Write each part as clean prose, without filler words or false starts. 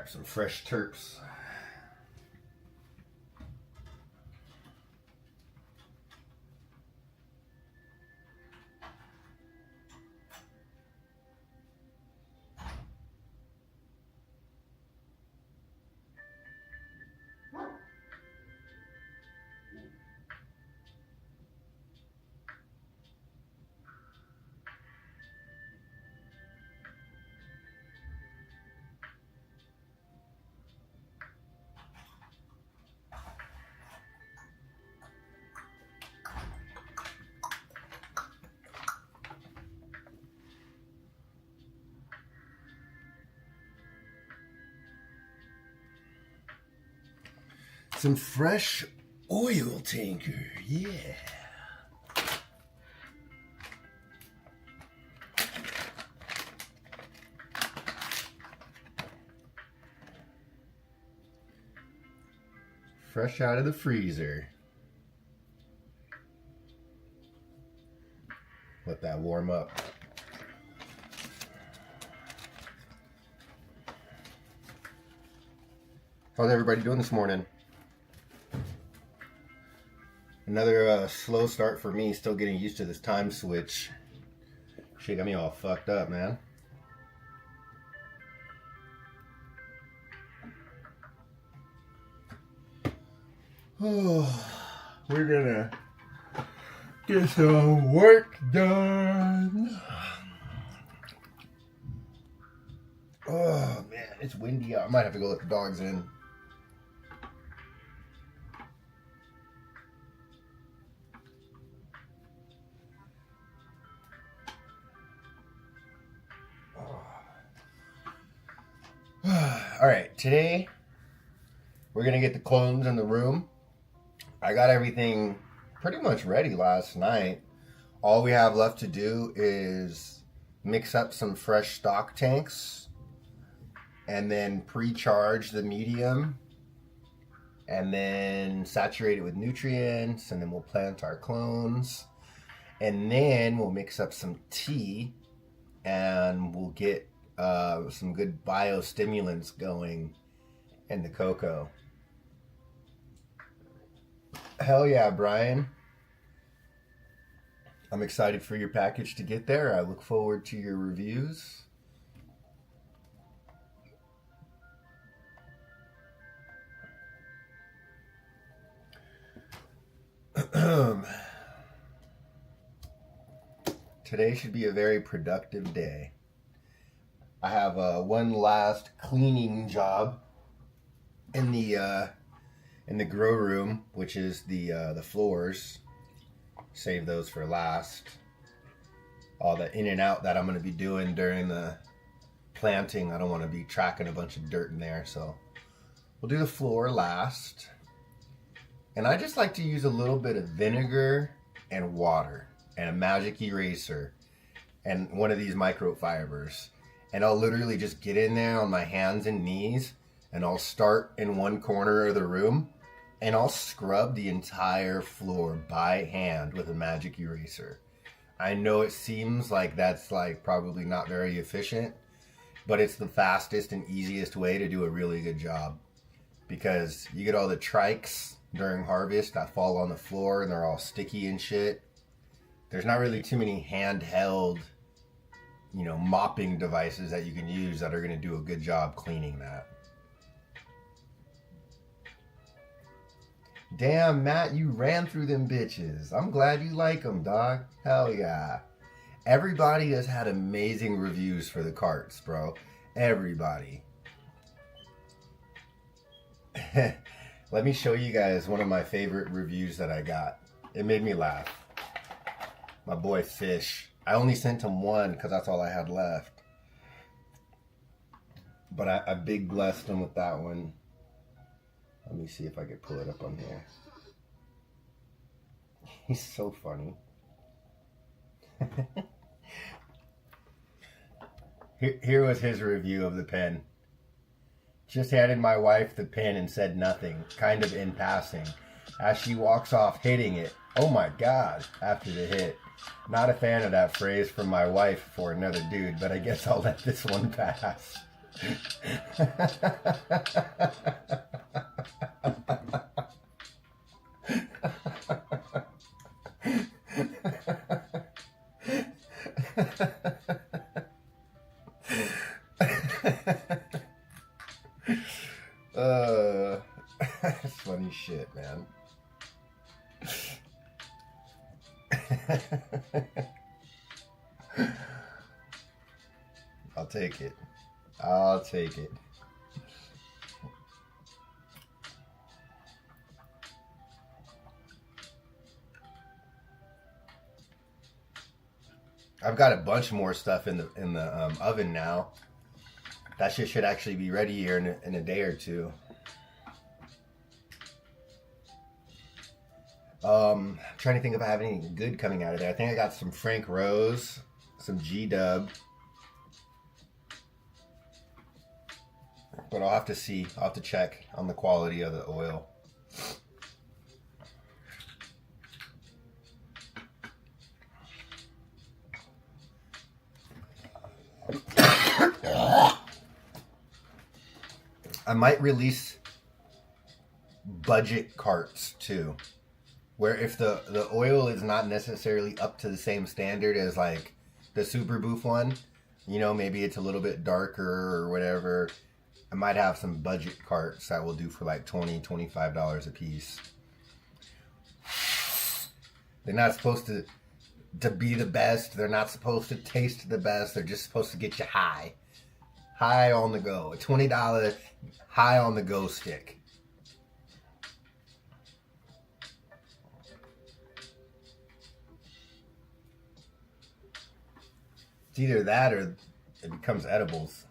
Grab some fresh terps. Some fresh oil tanker, yeah. Fresh out of the freezer. Let that warm up. How's everybody doing this morning? Another slow start for me, still getting used to this time switch. Shit got me all fucked up, man. Oh, we're gonna get some work done. Oh man, it's windy out. I might have to go let the dogs in. All right, today we're gonna get the clones in the room. I got everything pretty much ready last night. All we have left to do is mix up some fresh stock tanks and then pre-charge the medium and then saturate it with nutrients, and then we'll plant our clones, and then we'll mix up some tea and we'll get some good biostimulants going in the cocoa. Hell yeah, Brian. I'm excited for your package to get there. I look forward to your reviews. Today should be a very productive day. I have one last cleaning job in the grow room, which is the floors. Save those for last. All the in and out that I'm going to be doing during the planting, I don't want to be tracking a bunch of dirt in there, so we'll do the floor last. And I just like to use a little bit of vinegar and water and a magic eraser and one of these microfibers. And I'll literally just get in there on my hands and knees, and I'll start in one corner of the room, and I'll scrub the entire floor by hand with a magic eraser. I know it seems like that's probably not very efficient, but it's the fastest and easiest way to do a really good job, because you get all the trikes during harvest that fall on the floor and they're all sticky and shit. There's not really too many handheld, mopping devices that you can use that are going to do a good job cleaning that. Damn, Matt, you ran through them bitches. I'm glad you like them, dog. Hell yeah. Everybody has had amazing reviews for the carts, bro. Everybody. Let me show you guys one of my favorite reviews that I got. It made me laugh. My boy Fish. I only sent him one because that's all I had left. But I big blessed him with that one. Let me see if I can pull it up on here. He's so funny. Here was his review of the pen. Just handed my wife the pen and said nothing, kind of in passing. As she walks off hitting it, oh my god, after the hit. Not a fan of that phrase from my wife for another dude, but I guess I'll let this one pass. uh, that's funny shit, man. I'll take it. I'll take it. I've got a bunch more stuff in the oven now. That shit should actually be ready here in a day or two. I'm trying to think if I have anything good coming out of there. I think I got some Frank Rose, some G-Dub. But I'll have to see. I'll have to check on the quality of the oil. I might release budget carts too, where if the oil is not necessarily up to the same standard as like the Super Boof one, you know, maybe it's a little bit darker or whatever. I might have some budget carts that will do for like $20, $25 a piece. They're not supposed to be the best. They're not supposed to taste the best. They're just supposed to get you high. High on the go. A $20 high on the go stick. It's either that or it becomes edibles.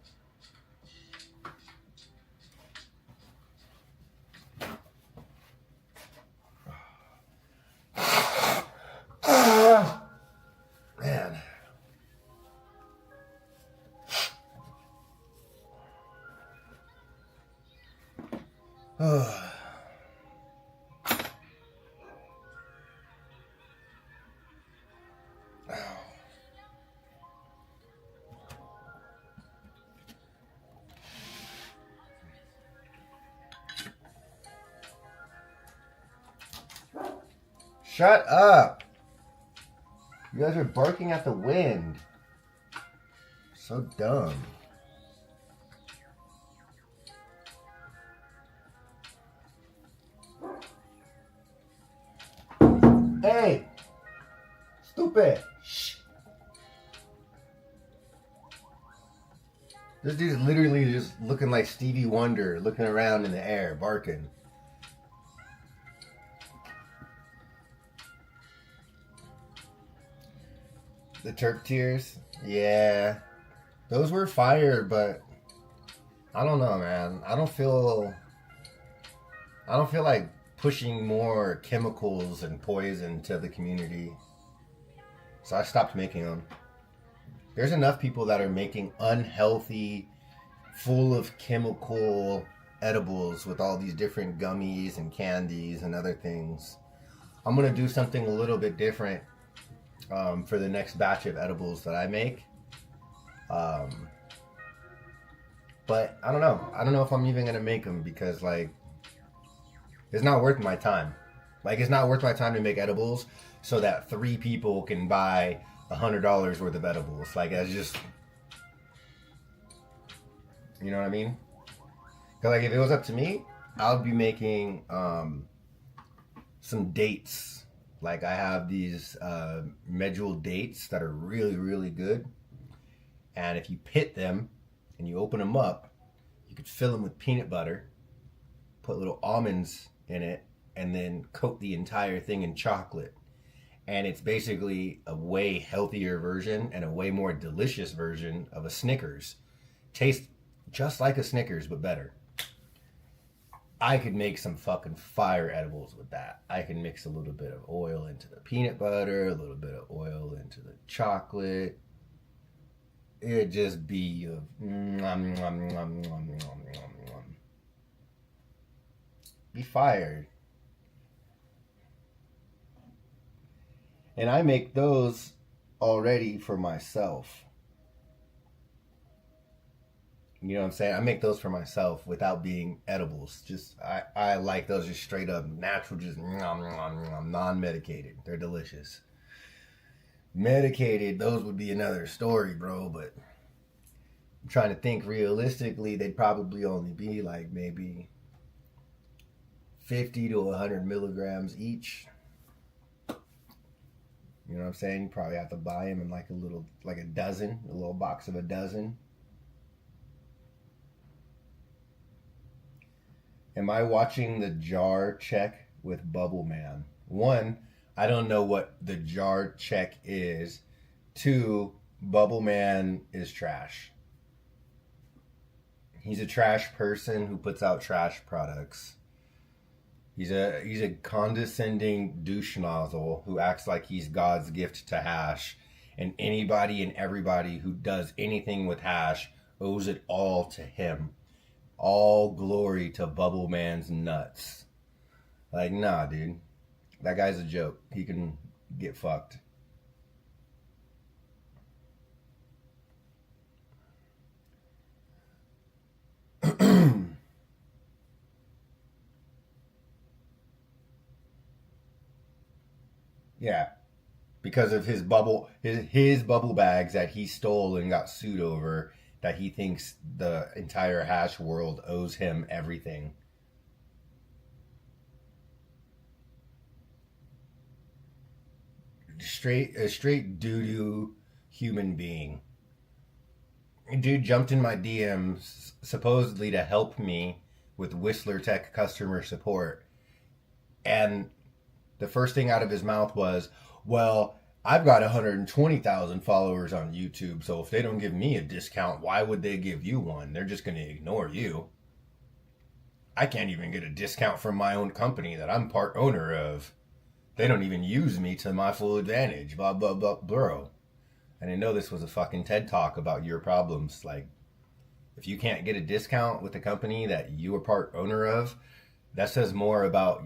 Man. Oh. Shut up. You guys are barking at the wind. So dumb. Hey! Stupid! Shh. This dude's literally just looking like Stevie Wonder, looking around in the air, barking. The Turk Tears? Yeah. Those were fire, but I don't know, man. I don't feel like pushing more chemicals and poison to the community. So I stopped making them. There's enough people that are making unhealthy, full of chemical edibles with all these different gummies and candies and other things. I'm going to do something a little bit different for the next batch of edibles that I make. But I don't know. I don't know if I'm even going to make them because, like, it's not worth my time. Like, it's not worth my time to make edibles so that 3 people can buy $100 worth of edibles. Like, that's just, you know what I mean? Because, like, if it was up to me, I would be making some dates. Like, I have these medjool dates that are really, really good. And if you pit them and you open them up, you could fill them with peanut butter, put little almonds in it, and then coat the entire thing in chocolate. And it's basically a way healthier version and a way more delicious version of a Snickers. Tastes just like a Snickers, but better. I could make some fucking fire edibles with that. I can mix a little bit of oil into the peanut butter, a little bit of oil into the chocolate. It'd just be a be fired. And I make those already for myself. You know what I'm saying? I make those for myself without being edibles. Just I like those just straight up natural, just non-medicated. They're delicious. Medicated, those would be another story, bro. But I'm trying to think realistically, they'd probably only be like maybe 50 to 100 milligrams each. You know what I'm saying? You probably have to buy them in like a dozen, a little box of a dozen. Am I watching the jar check with Bubble Man? One, I don't know what the jar check is. Two, Bubble Man is trash. He's a trash person who puts out trash products. He's a condescending douche nozzle who acts like he's God's gift to hash, and anybody and everybody who does anything with hash owes it all to him. All glory to Bubble Man's nuts. Like, nah, dude. That guy's a joke. He can get fucked. Yeah. Because of his bubble bags that he stole and got sued over, that he thinks the entire hash world owes him everything. A straight doo-doo human being. Dude jumped in my DMs supposedly to help me with Whistler Tech customer support, and the first thing out of his mouth was, well, I've got 120,000 followers on YouTube, so if they don't give me a discount, why would they give you one? They're just going to ignore you. I can't even get a discount from my own company that I'm part owner of. They don't even use me to my full advantage, blah, blah, blah, bro. I didn't know this was a fucking TED Talk about your problems. Like, if you can't get a discount with a company that you are part owner of, that says more about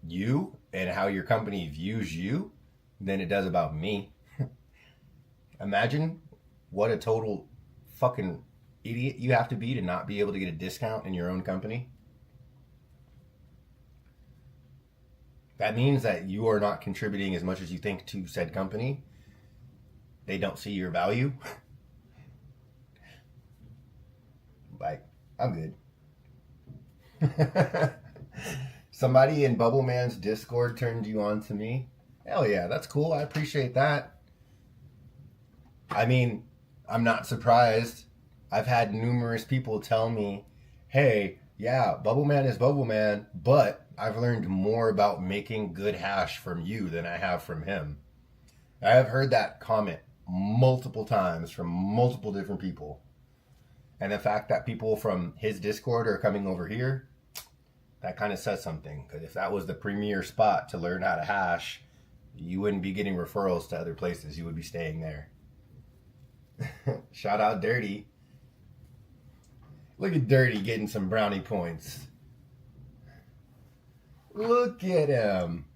you and how your company views you than it does about me. Imagine what a total fucking idiot you have to be to not be able to get a discount in your own company. That means that you are not contributing as much as you think to said company. They don't see your value. Like, I'm good. Somebody in Bubble Man's Discord turned you on to me. Hell yeah, that's cool. I appreciate that. I mean, I'm not surprised. I've had numerous people tell me, hey, yeah, Bubble Man is Bubble Man, but I've learned more about making good hash from you than I have from him. I have heard that comment multiple times from multiple different people. And the fact that people from his Discord are coming over here, that kind of says something. Because if that was the premier spot to learn how to hash, you wouldn't be getting referrals to other places. You would be staying there. Shout out Dirty. Look at Dirty getting some brownie points. Look at him.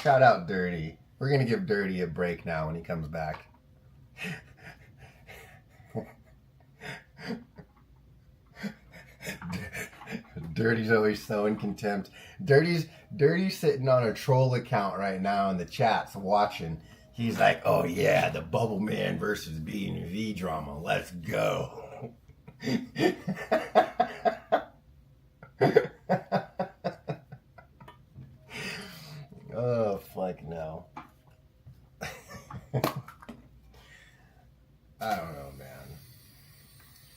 Shout out Dirty. We're going to give Dirty a break now when he comes back. Dirty's always so in contempt. Dirty's sitting on a troll account right now in the chats watching. He's like, oh yeah, the Bubble Man versus B&V drama. Let's go. Oh, fuck no. I don't know, man.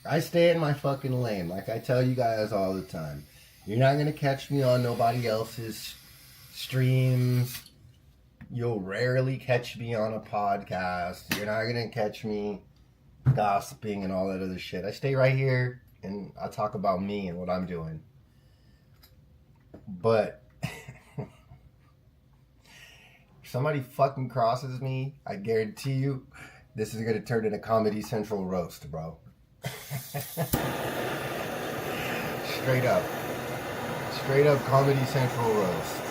I stay in my fucking lane, like I tell you guys all the time. You're not gonna catch me on nobody else's streams. You'll rarely catch me on a podcast. You're not gonna catch me gossiping and all that other shit. I stay right here and I talk about me and what I'm doing. But if somebody fucking crosses me, I guarantee you this is gonna turn into Comedy Central roast, bro. Straight up Comedy Central roast.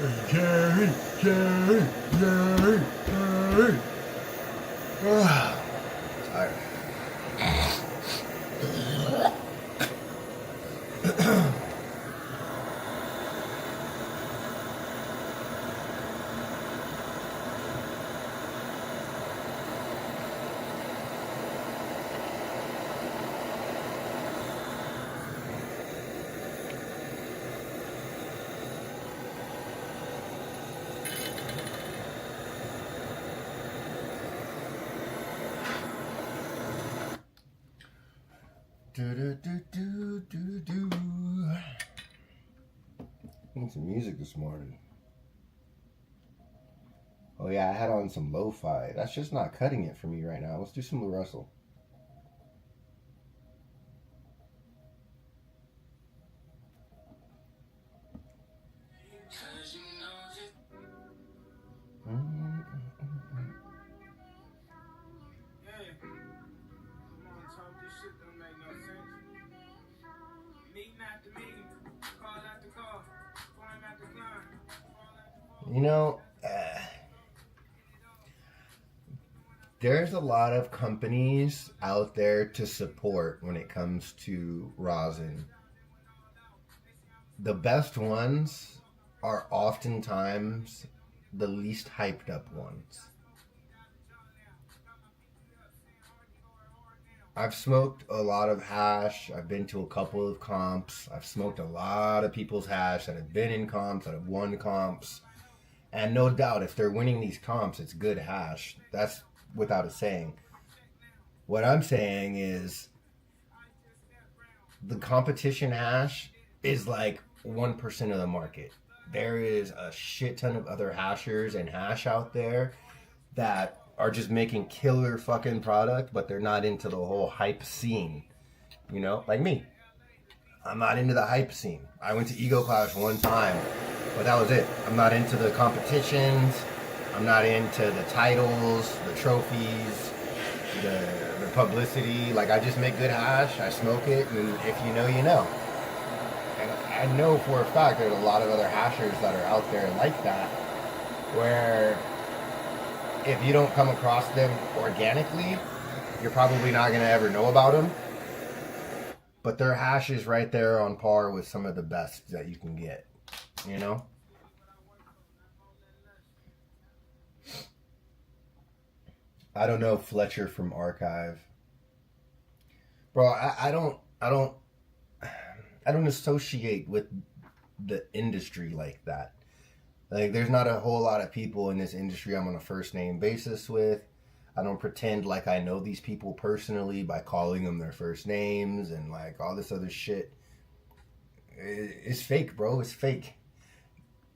Jerry, Jerry, Jerry, Jerry. Tired. Do do do do do do. I need some music this morning. Oh yeah, I had on some lo-fi. That's just not cutting it for me right now. Let's do some Lou Russell. You know, there's a lot of companies out there to support when it comes to rosin. The best ones are oftentimes the least hyped up ones. I've smoked a lot of hash. I've been to a couple of comps. I've smoked a lot of people's hash that have been in comps, that have won comps. And no doubt, if they're winning these comps, it's good hash. That's without a saying. What I'm saying is the competition hash is like 1% of the market. There is a shit ton of other hashers and hash out there that are just making killer fucking product, but they're not into the whole hype scene. You know, like me. I'm not into the hype scene. I went to Ego Clash one time, but that was it. I'm not into the competitions. I'm not into the titles, the trophies, the publicity. Like, I just make good hash. I smoke it, and if you know, you know. And I know for a fact there's a lot of other hashers that are out there like that, where if you don't come across them organically, you're probably not going to ever know about them. But their hash is right there on par with some of the best that you can get, you know? I don't know Fletcher from Archive. Bro, I don't associate with the industry like that. Like, there's not a whole lot of people in this industry I'm on a first name basis with. I don't pretend like I know these people personally by calling them their first names and like all this other shit. It's fake, bro. It's fake.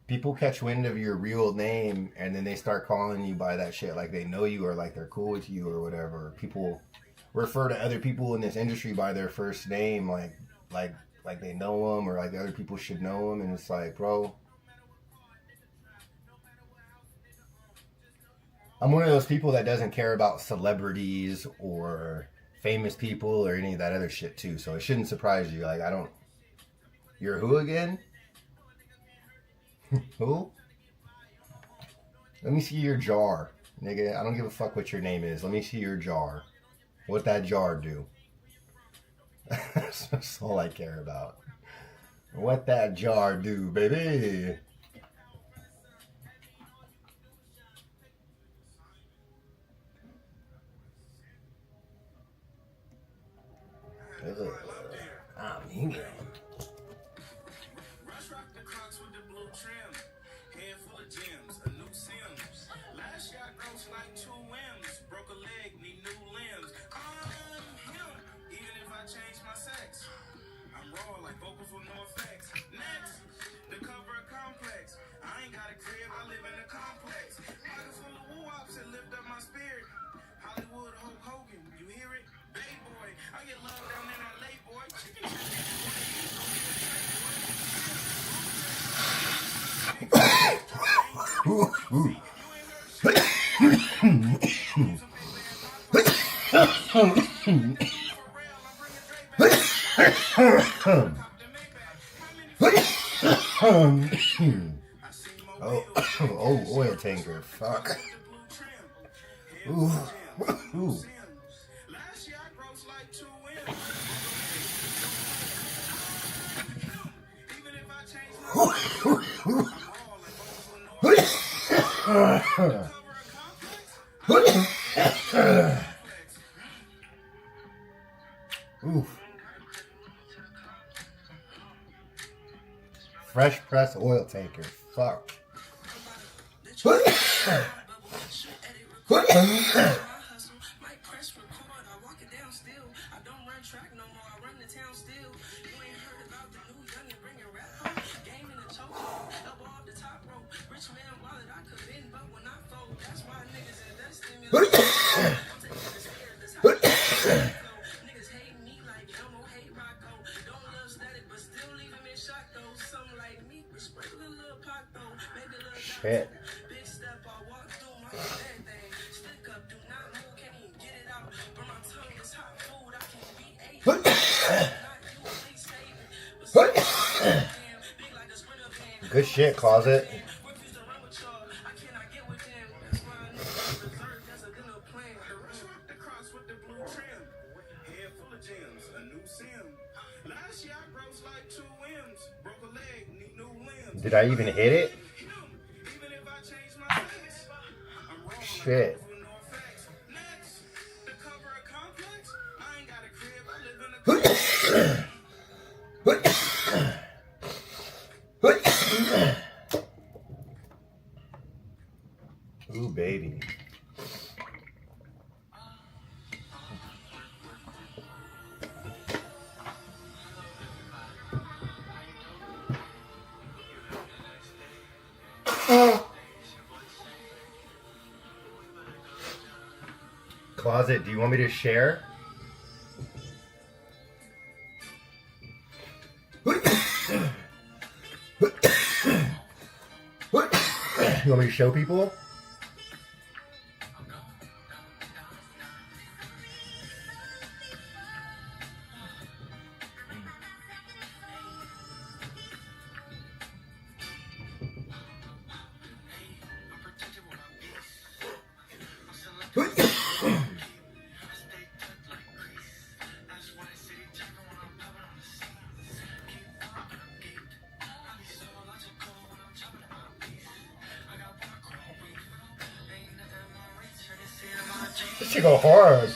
People catch wind of your real name and then they start calling you by that shit like they know you or like they're cool with you or whatever. People refer to other people in this industry by their first name like they know them or like the other people should know them, and it's like, bro, I'm one of those people that doesn't care about celebrities or famous people or any of that other shit too. So it shouldn't surprise you. Like, I don't. You're who again? Who? Let me see your jar, nigga. I don't give a fuck what your name is. Let me see your jar. What that jar do? That's all I care about. What that jar do, baby? I'm here. Oh, oh, oil tanker. Fuck. Ooh. Ooh. Oof. Fresh press oil tanker. Fuck. Shit. Good shit, Closet. Did I even hit it? Shit. Ooh, baby. Closet, do you want me to share? You want me to show people? This should go hard.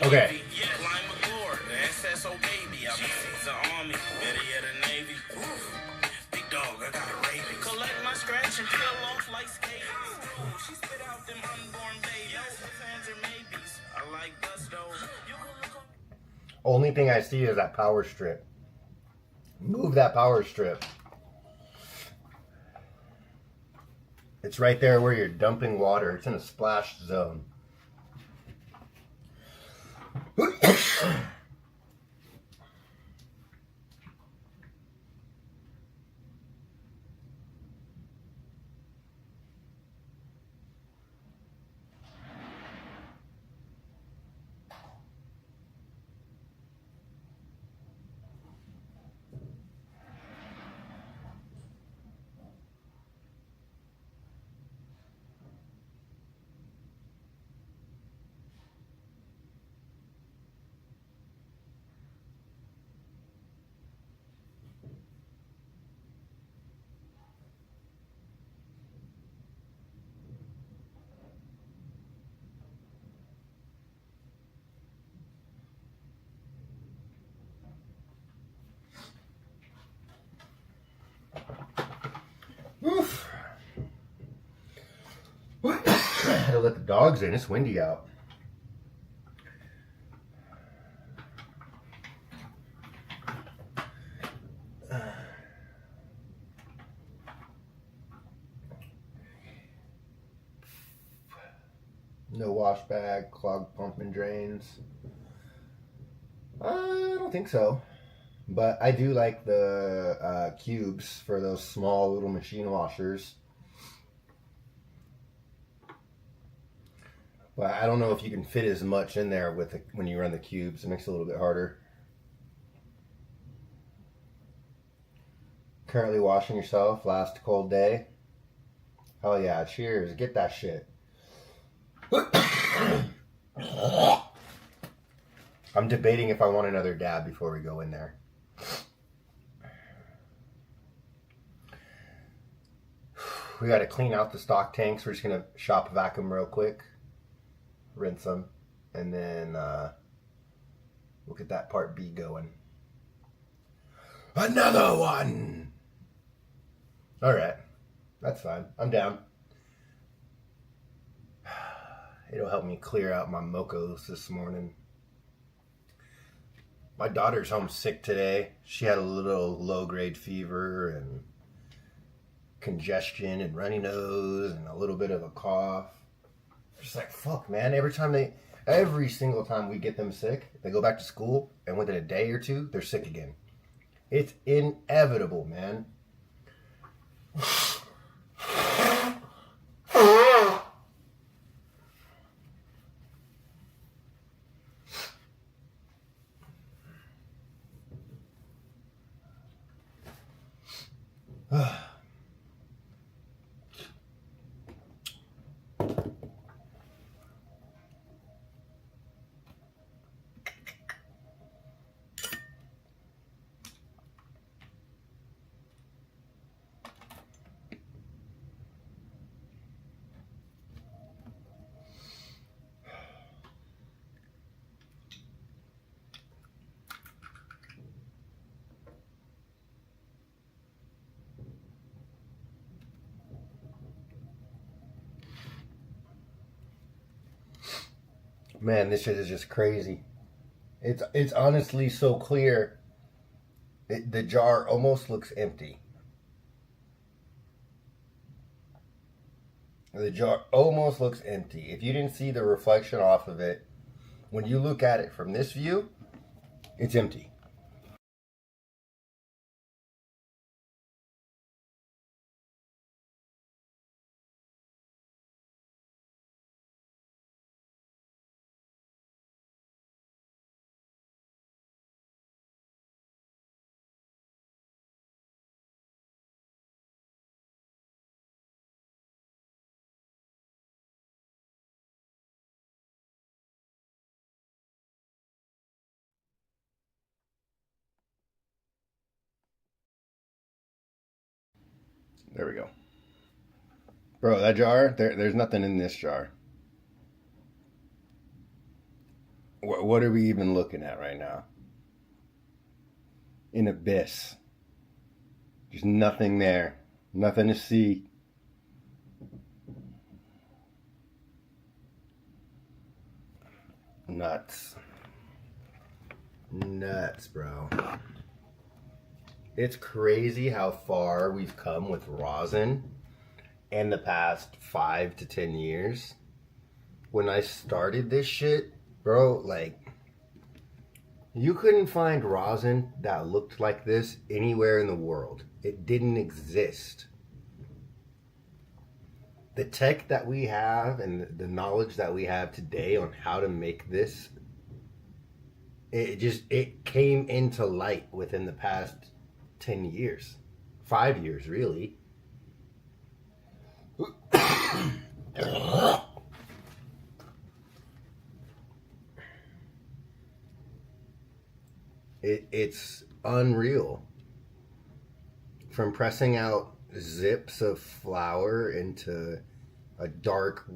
Okay. Only thing I see is that power strip. Move that power strip. It's right there where you're dumping water. It's in a splash zone. to let the dogs in. It's windy out. No wash bag, clogged pump and drains. I don't think so. But I do like the cubes for those small little machine washers. But I don't know if you can fit as much in there with when you run the cubes. It makes it a little bit harder. Currently washing yourself. Last cold day. Hell yeah. Cheers. Get that shit. I'm debating if I want another dab before we go in there. We got to clean out the stock tanks. We're just going to shop vacuum real quick. Rinse them. And then we'll get that part B going. Another one! Alright. That's fine. I'm down. It'll help me clear out my mocos this morning. My daughter's home sick today. She had a little low-grade fever and congestion and runny nose and a little bit of a cough. Just like, fuck, man. Every single time we get them sick, they go back to school, and within a day or two, they're sick again. It's inevitable, man. Man, this shit is just crazy. It's honestly so clear. The jar almost looks empty. The jar almost looks empty. If you didn't see the reflection off of it, when you look at it from this view, it's empty. There we go. Bro, that jar, there's nothing in this jar. What are we even looking at right now? An abyss. There's nothing there. Nothing to see. Nuts. Nuts, bro. It's crazy how far we've come with rosin in the past 5 to 10 years. When I started this shit, bro, like, you couldn't find rosin that looked like this anywhere in the world. It didn't exist. The tech that we have and the knowledge that we have today on how to make this, it came into light within the past 10 years. 5 years, really. It's unreal. From pressing out zips of flour into a dark,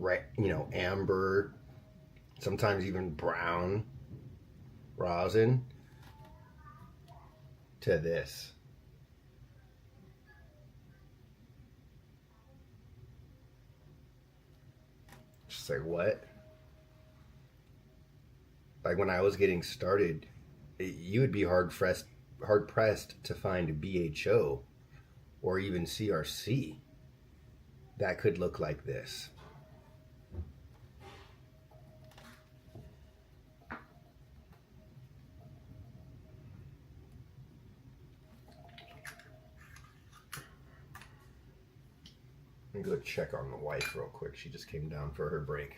amber, sometimes even brown rosin, to this. Just It's like, what? Like when I was getting started, you would be hard pressed to find a BHO or even CRC that could look like this. Let me go check on the wife real quick. She just came down for her break.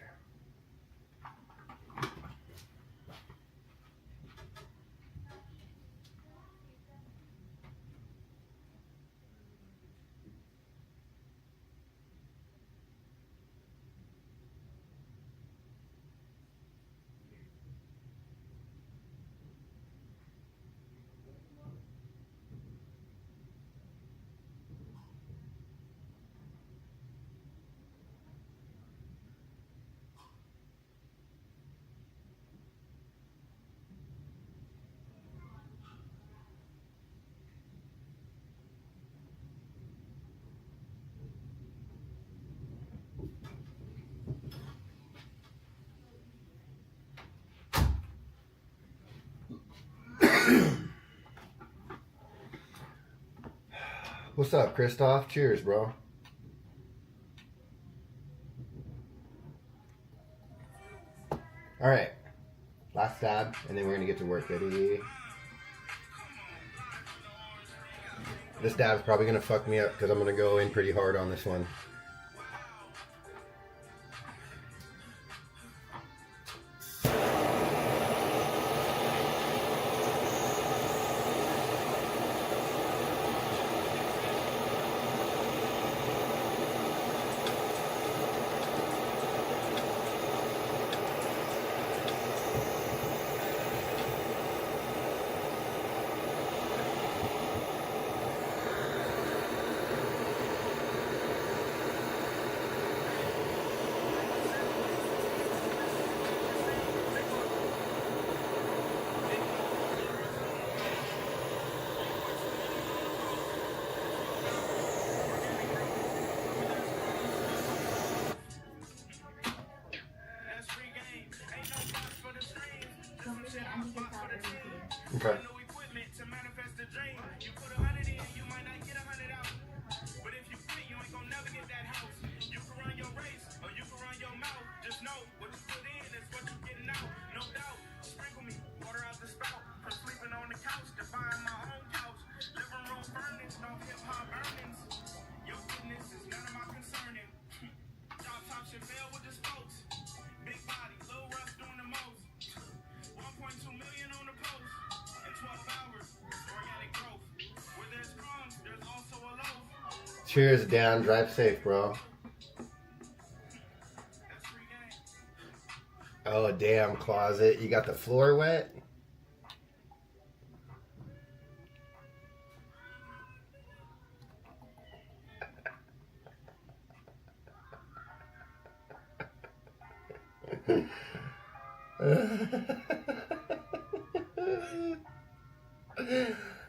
What's up, Christoph? Cheers, bro. All right, last stab, and then we're gonna get to work. Ready? This dab's probably gonna fuck me up because I'm gonna go in pretty hard on this one. Okay. Cheers, Dan. Drive safe, bro. Oh, damn, closet. You got the floor wet?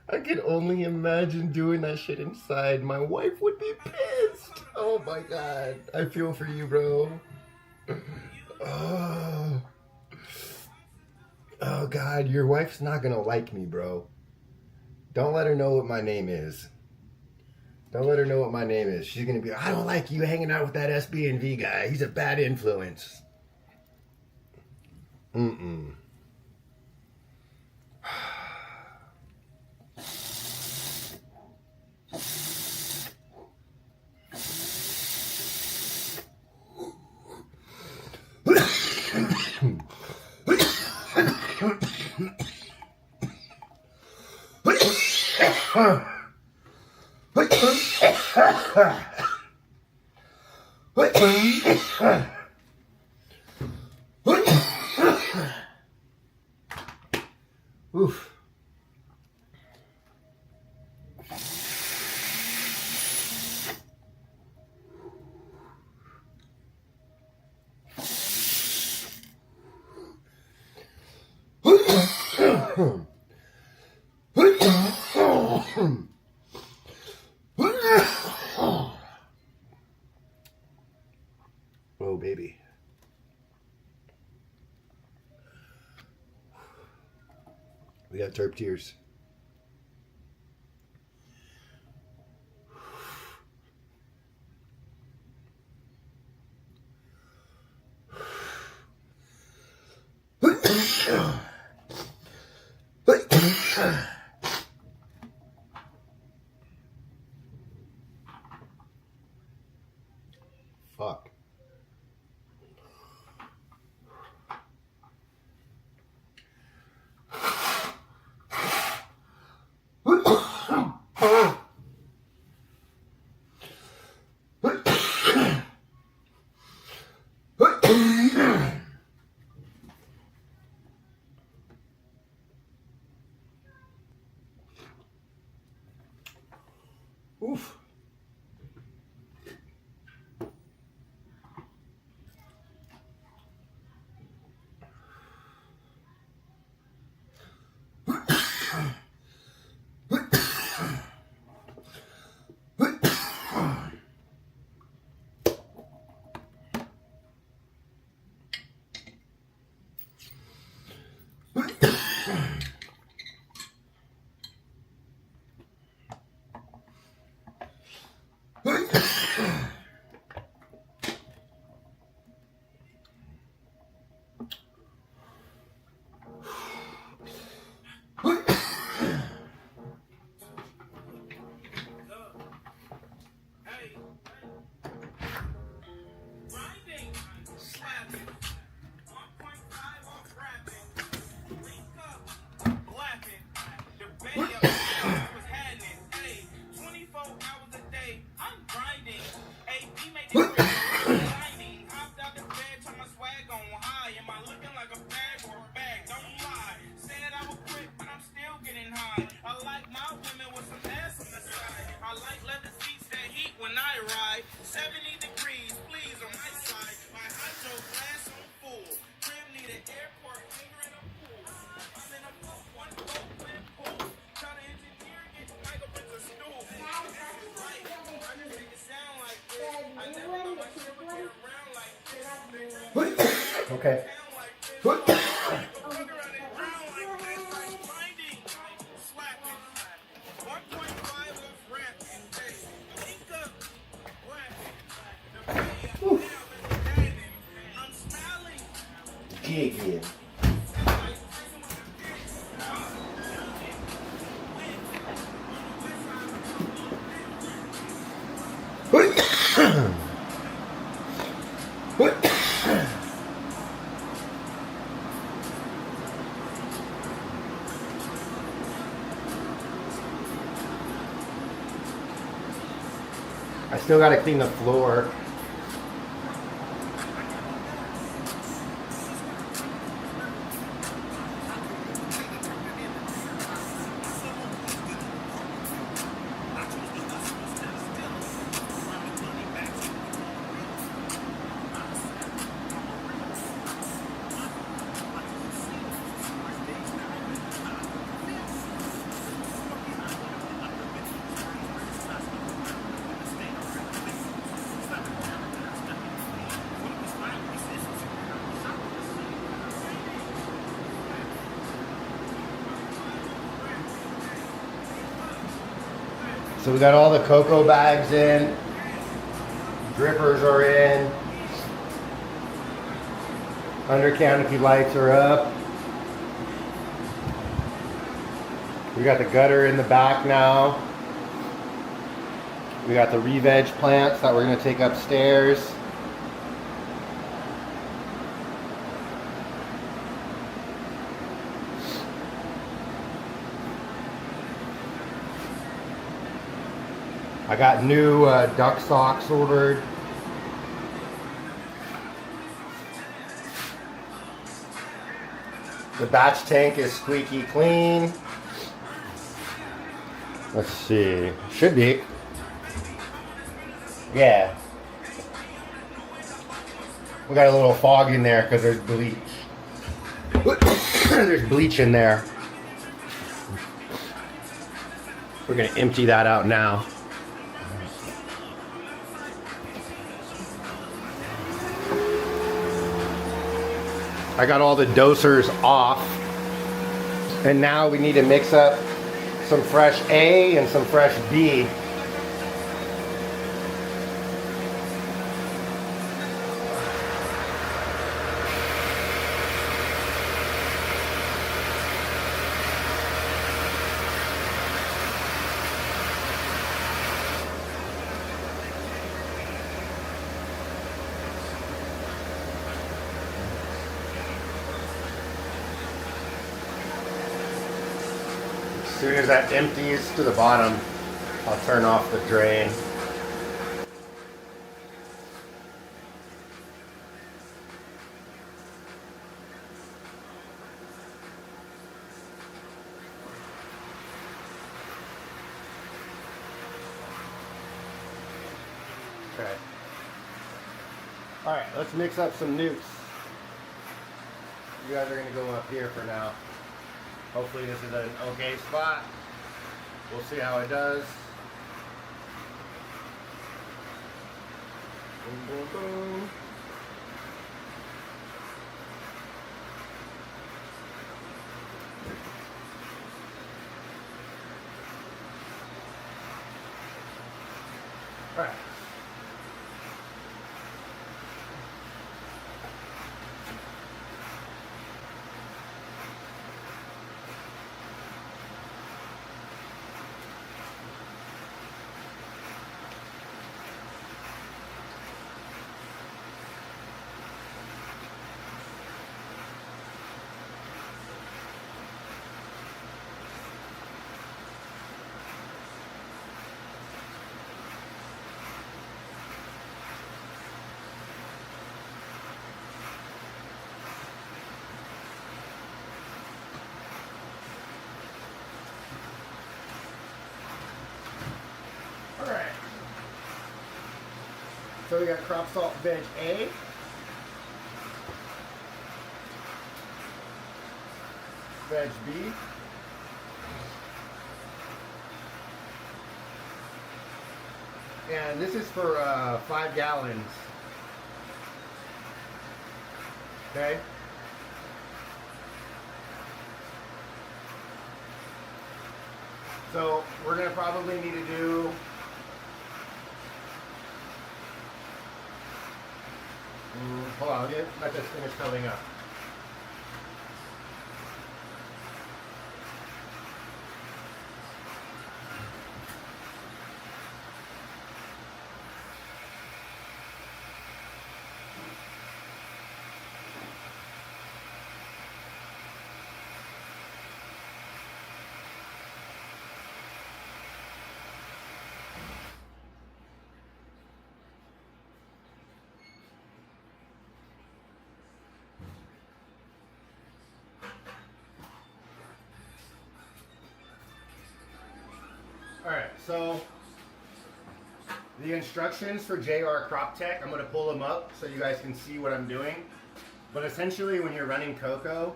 I can only imagine doing that shit inside. My wife would be pissed. Oh my god. I feel for you, bro. Oh. Oh god, your wife's not gonna like me, bro. Don't let her know what my name is. Don't let her know what my name is. She's gonna be like, I don't like you hanging out with that SB&V guy. He's a bad influence. Mm-mm. Oof. Oh, baby. We got Terp Tears. Fuck. Oof. Okay. Again. I still gotta clean the floor. So we got all the cocoa bags in, drippers are in, under canopy lights are up. We got the gutter in the back now. We got the re-veg plants that we're going to take upstairs. I got new duck socks ordered. The batch tank is squeaky clean. Let's see, should be. Yeah. We got a little fog in there because there's bleach. There's bleach in there. We're gonna empty that out now. I got all the dosers off. And now we need to mix up some fresh A and some fresh B. As soon as that empties to the bottom, I'll turn off the drain. Okay. All right, let's mix up some nukes. You guys are gonna go up here for now. Hopefully this is an okay spot. We'll see how it does. Boom, boom, boom. All right. Alright. So we got crop salt veg A. Veg B. And this is for 5 gallons. Okay. So we're going to probably need to do hold on, let this finish filling up. Alright, so the instructions for JR CropTech, I'm going to pull them up so you guys can see what I'm doing. But essentially when you're running cocoa,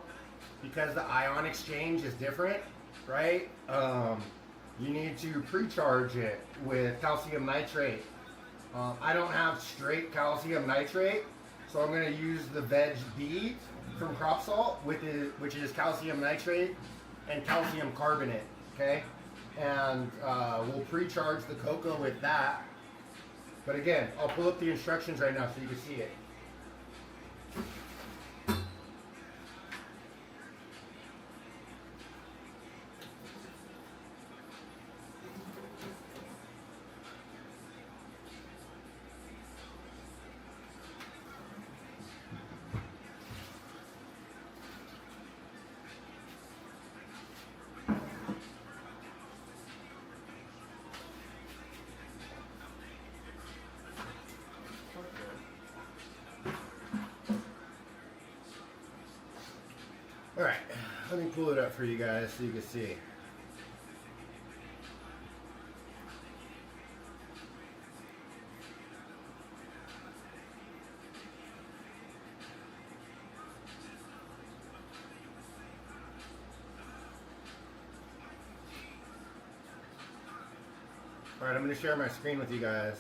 because the ion exchange is different, right? You need to pre-charge it with calcium nitrate. I don't have straight calcium nitrate, so I'm going to use the Veg B from Crop Salt, which is calcium nitrate and calcium carbonate, okay? And we'll pre-charge the cocoa with that. But again, I'll pull up the instructions right now so you can see it. Alright, let me pull it up for you guys so you can see. Alright, I'm going to share my screen with you guys.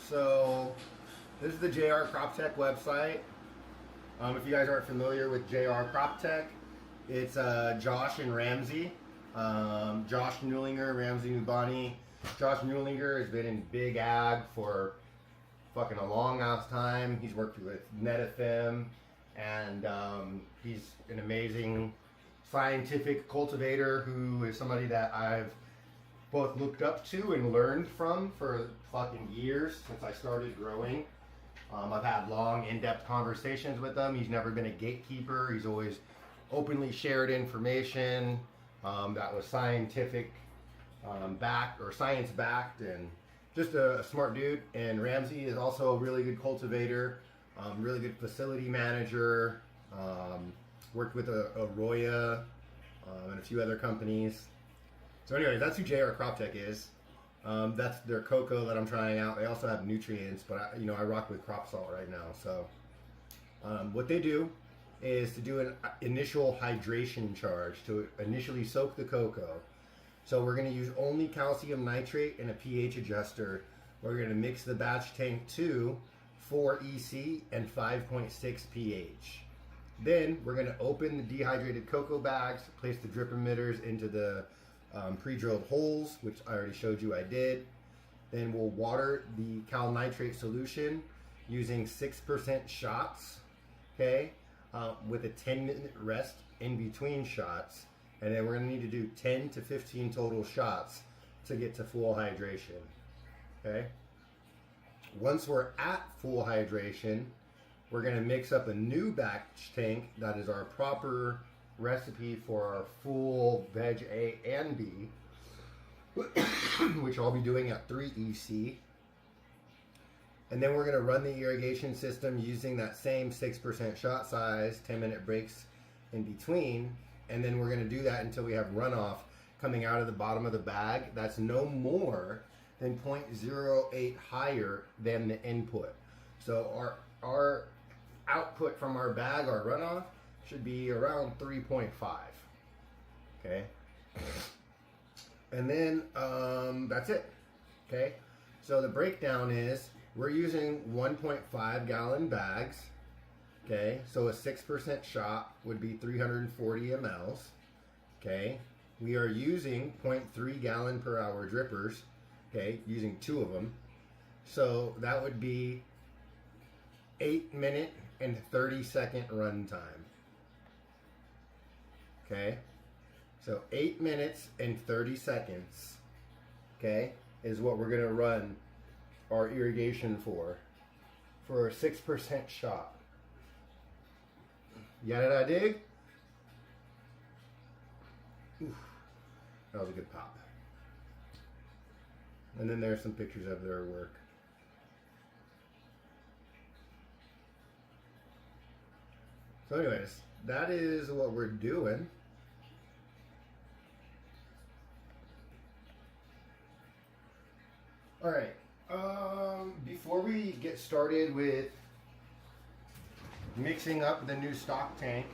So, this is the JR CropTech website. If you guys aren't familiar with JR CropTech, It's Josh and Ramsey. Josh Newlinger, Ramsey Nubani. Josh Newlinger has been in big ag for fucking a long ass time. He's worked with NetFM, and he's an amazing scientific cultivator who is somebody that I've both looked up to and learned from for fucking years since I started growing. I've had long, in-depth conversations with him. He's never been a gatekeeper. He's always openly shared information that was scientific backed or science backed, and just a smart dude. And Ramsey is also a really good cultivator, really good facility manager. Worked with Arroyo and a few other companies. So anyway, that's who JR CropTech is. That's their cocoa that I'm trying out. They also have nutrients, but I rock with Crop Salt right now. So what they do is to do an initial hydration charge to initially soak the cocoa. So we're going to use only calcium nitrate and a pH adjuster. We're going to mix the batch tank to 4 EC and 5.6 pH. Then we're going to open the dehydrated cocoa bags, place the drip emitters into the pre-drilled holes, which I already showed you I did. Then we'll water the cal nitrate solution using 6% shots, okay, with a 10-minute rest in between shots. And then we're going to need to do 10 to 15 total shots to get to full hydration, okay? Once we're at full hydration, we're going to mix up a new batch tank that is our proper recipe for our full veg A and B, which I'll be doing at 3 EC. And then we're going to run the irrigation system using that same 6% shot size, 10-minute breaks in between. And then we're going to do that until we have runoff coming out of the bottom of the bag that's no more than 0.08 higher than the input. So our output from our bag, our runoff, should be around 3.5. Okay. And then that's it. Okay. So the breakdown is we're using 1.5 gallon bags. Okay. So a 6% shot would be 340 mLs. Okay. We are using 0.3 gallon per hour drippers. Okay. Using 2 of them. So that would be 8-minute and 30-second run time. Okay, so 8 minutes and 30 seconds, okay, is what we're gonna run our irrigation for a 6% shot. You got it, I dig? Oof, that was a good pop. And then there's some pictures of their work. So anyways, that is what we're doing. All right. Before we get started with mixing up the new stock tank,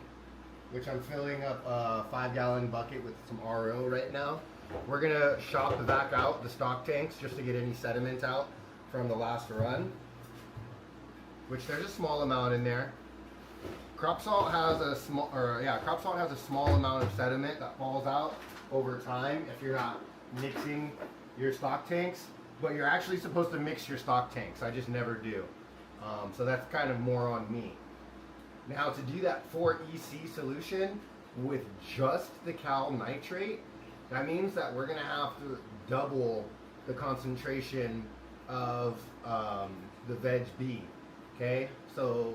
which I'm filling up a 5-gallon bucket with some RO right now, we're gonna shop back out the stock tanks just to get any sediment out from the last run, which there's a small amount in there. Crop Salt has a small amount of sediment that falls out over time if you're not mixing your stock tanks, but you're actually supposed to mix your stock tanks. I just never do. So that's kind of more on me. Now to do that 4 EC solution with just the cal nitrate, that means that we're gonna have to double the concentration of the veg B, okay? So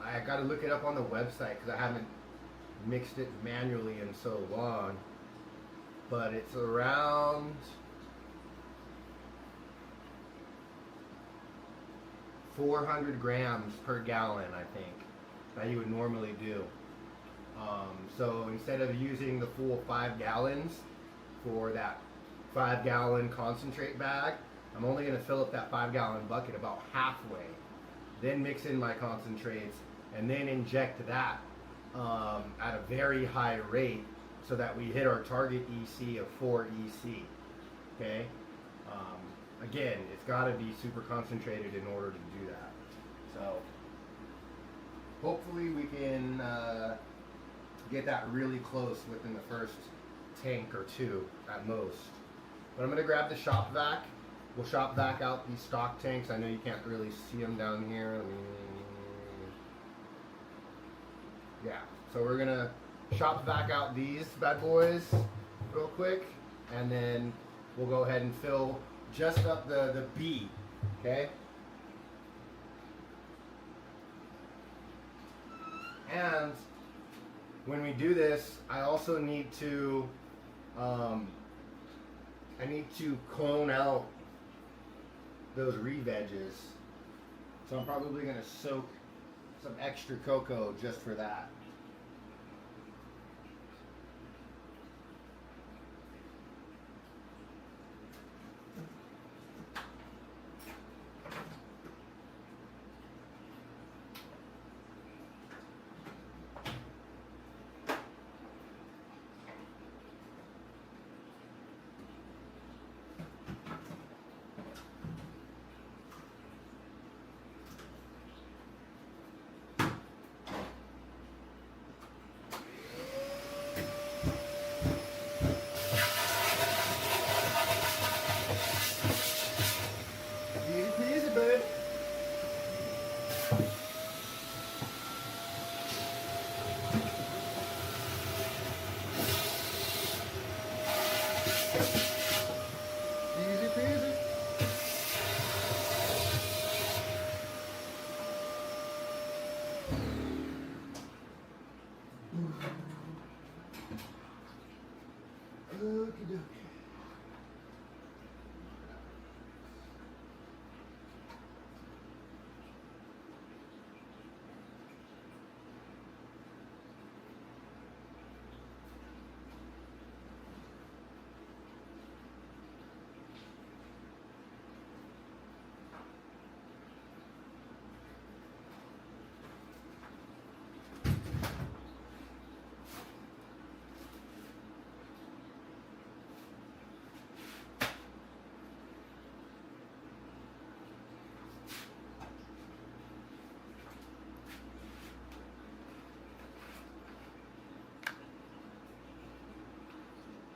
I got to look it up on the website because I haven't mixed it manually in so long. But it's around 400 grams per gallon, I think, that you would normally do. So instead of using the full 5 gallons for that 5-gallon concentrate bag, I'm only going to fill up that 5-gallon bucket about halfway. Then mix in my concentrates and then inject that at a very high rate so that we hit our target EC of 4 EC. Okay? Again, it's got to be super concentrated in order to do that. So hopefully we can get that really close within the first tank or two at most. But I'm gonna grab the shop vac. We'll shop vac out these stock tanks. I know you can't really see them down here. Yeah, so we're gonna shop vac out these bad boys real quick, and then we'll go ahead and fill just up the B, okay? And when we do this, I also need to clone out those re-veggies. So I'm probably gonna soak some extra cocoa just for that.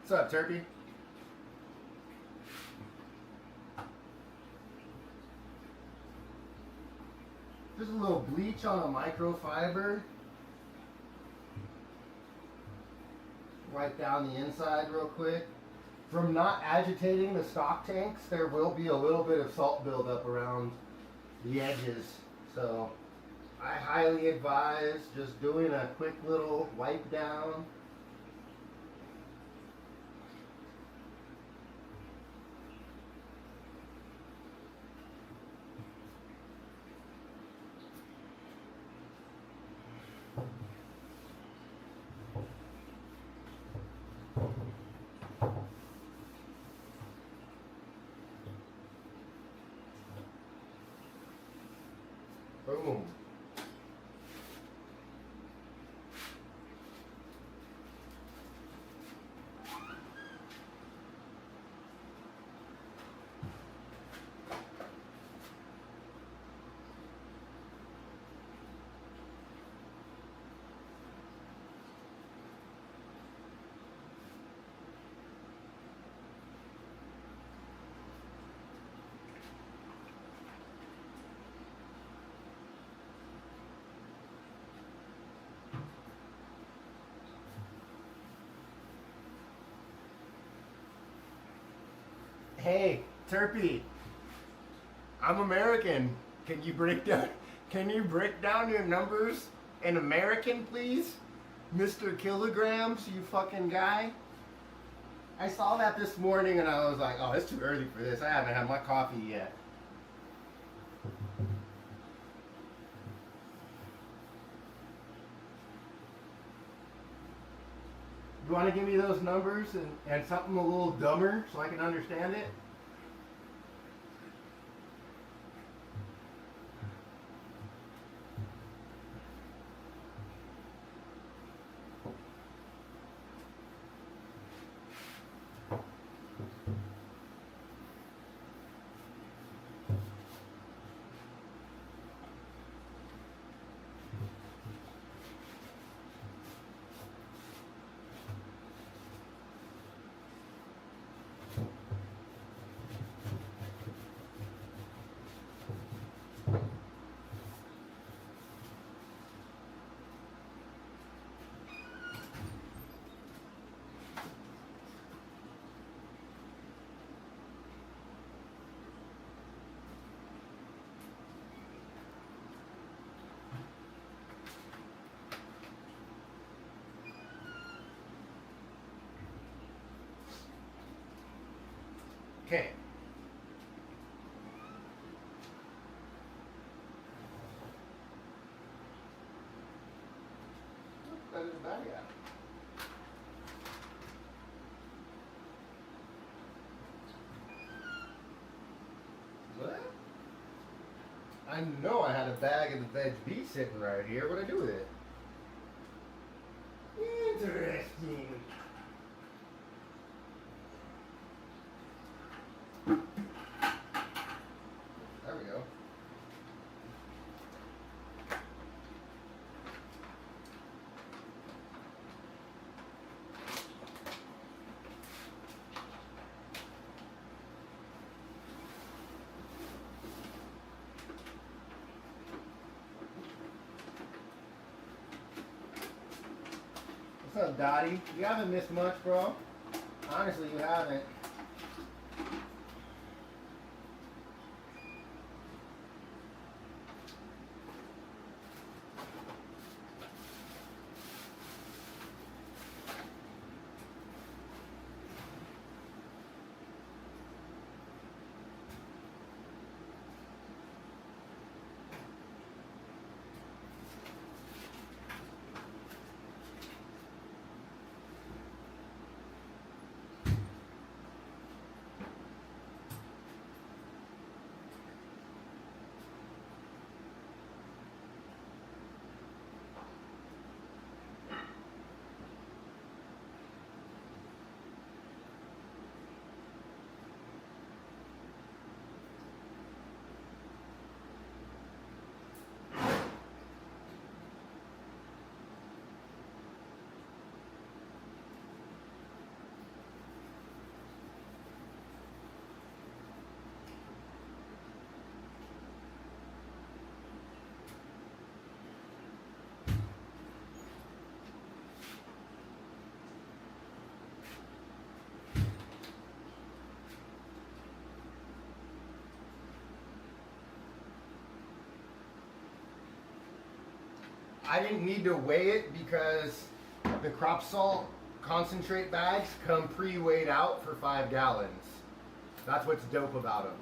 What's up, Turkey? Just a little bleach on a microfiber. Wipe down the inside real quick. From not agitating the stock tanks, there will be a little bit of salt buildup around the edges. So I highly advise just doing a quick little wipe down. Boom. Hey, Turpy, I'm American. Can you break down your numbers in American, please? Mr. Kilograms, you fucking guy. I saw that this morning and I was like, oh, it's too early for this. I haven't had my coffee yet. You want to give me those numbers and something a little dumber so I can understand it? Okay. That is bad, yeah. What? I know I had a bag of the veg B sitting right here. What'd I do with it? Interesting. There we go. What's up, Dottie? You haven't missed much, bro. Honestly, you haven't. I didn't need to weigh it because the crop salt concentrate bags come pre-weighed out for 5 gallons. That's what's dope about them.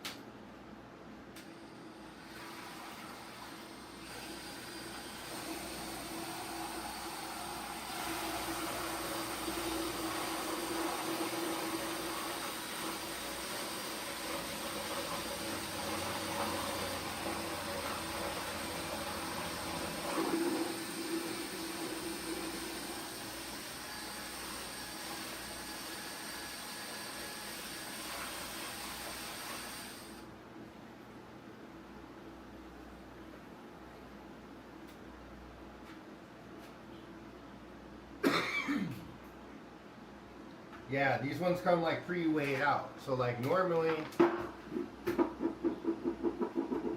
Yeah, these ones come like pre-weighed out. So like normally,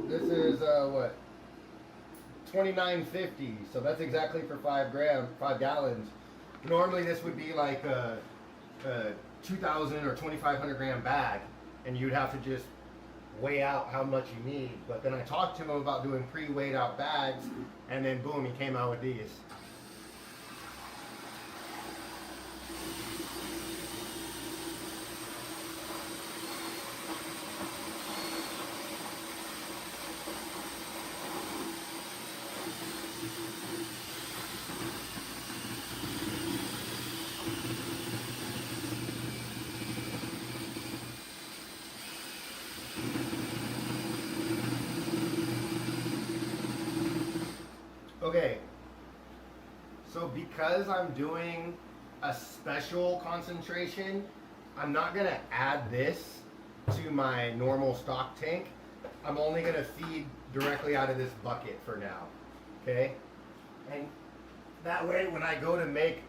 this is what? $29.50. So that's exactly for 5 gallons. Normally this would be like a 2,000 or 2,500 gram bag, and you'd have to just weigh out how much you need. But then I talked to him about doing pre-weighed out bags, and then boom, he came out with these. Okay, so because I'm doing a special concentration, I'm not gonna add this to my normal stock tank. I'm only gonna feed directly out of this bucket for now, okay? And that way when I go to make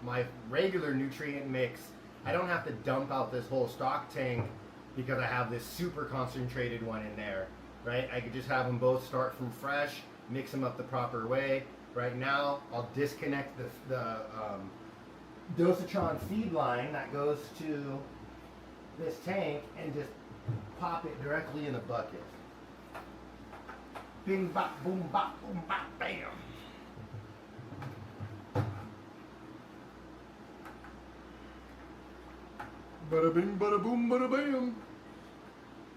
my regular nutrient mix, I don't have to dump out this whole stock tank because I have this super concentrated one in there, right? I could just have them both start from fresh, mix them up the proper way. Right now, I'll disconnect the Dosatron feed line that goes to this tank and just pop it directly in a bucket. Bing, bop, boom, bop, bam. Bada bing, bada boom, bada bam.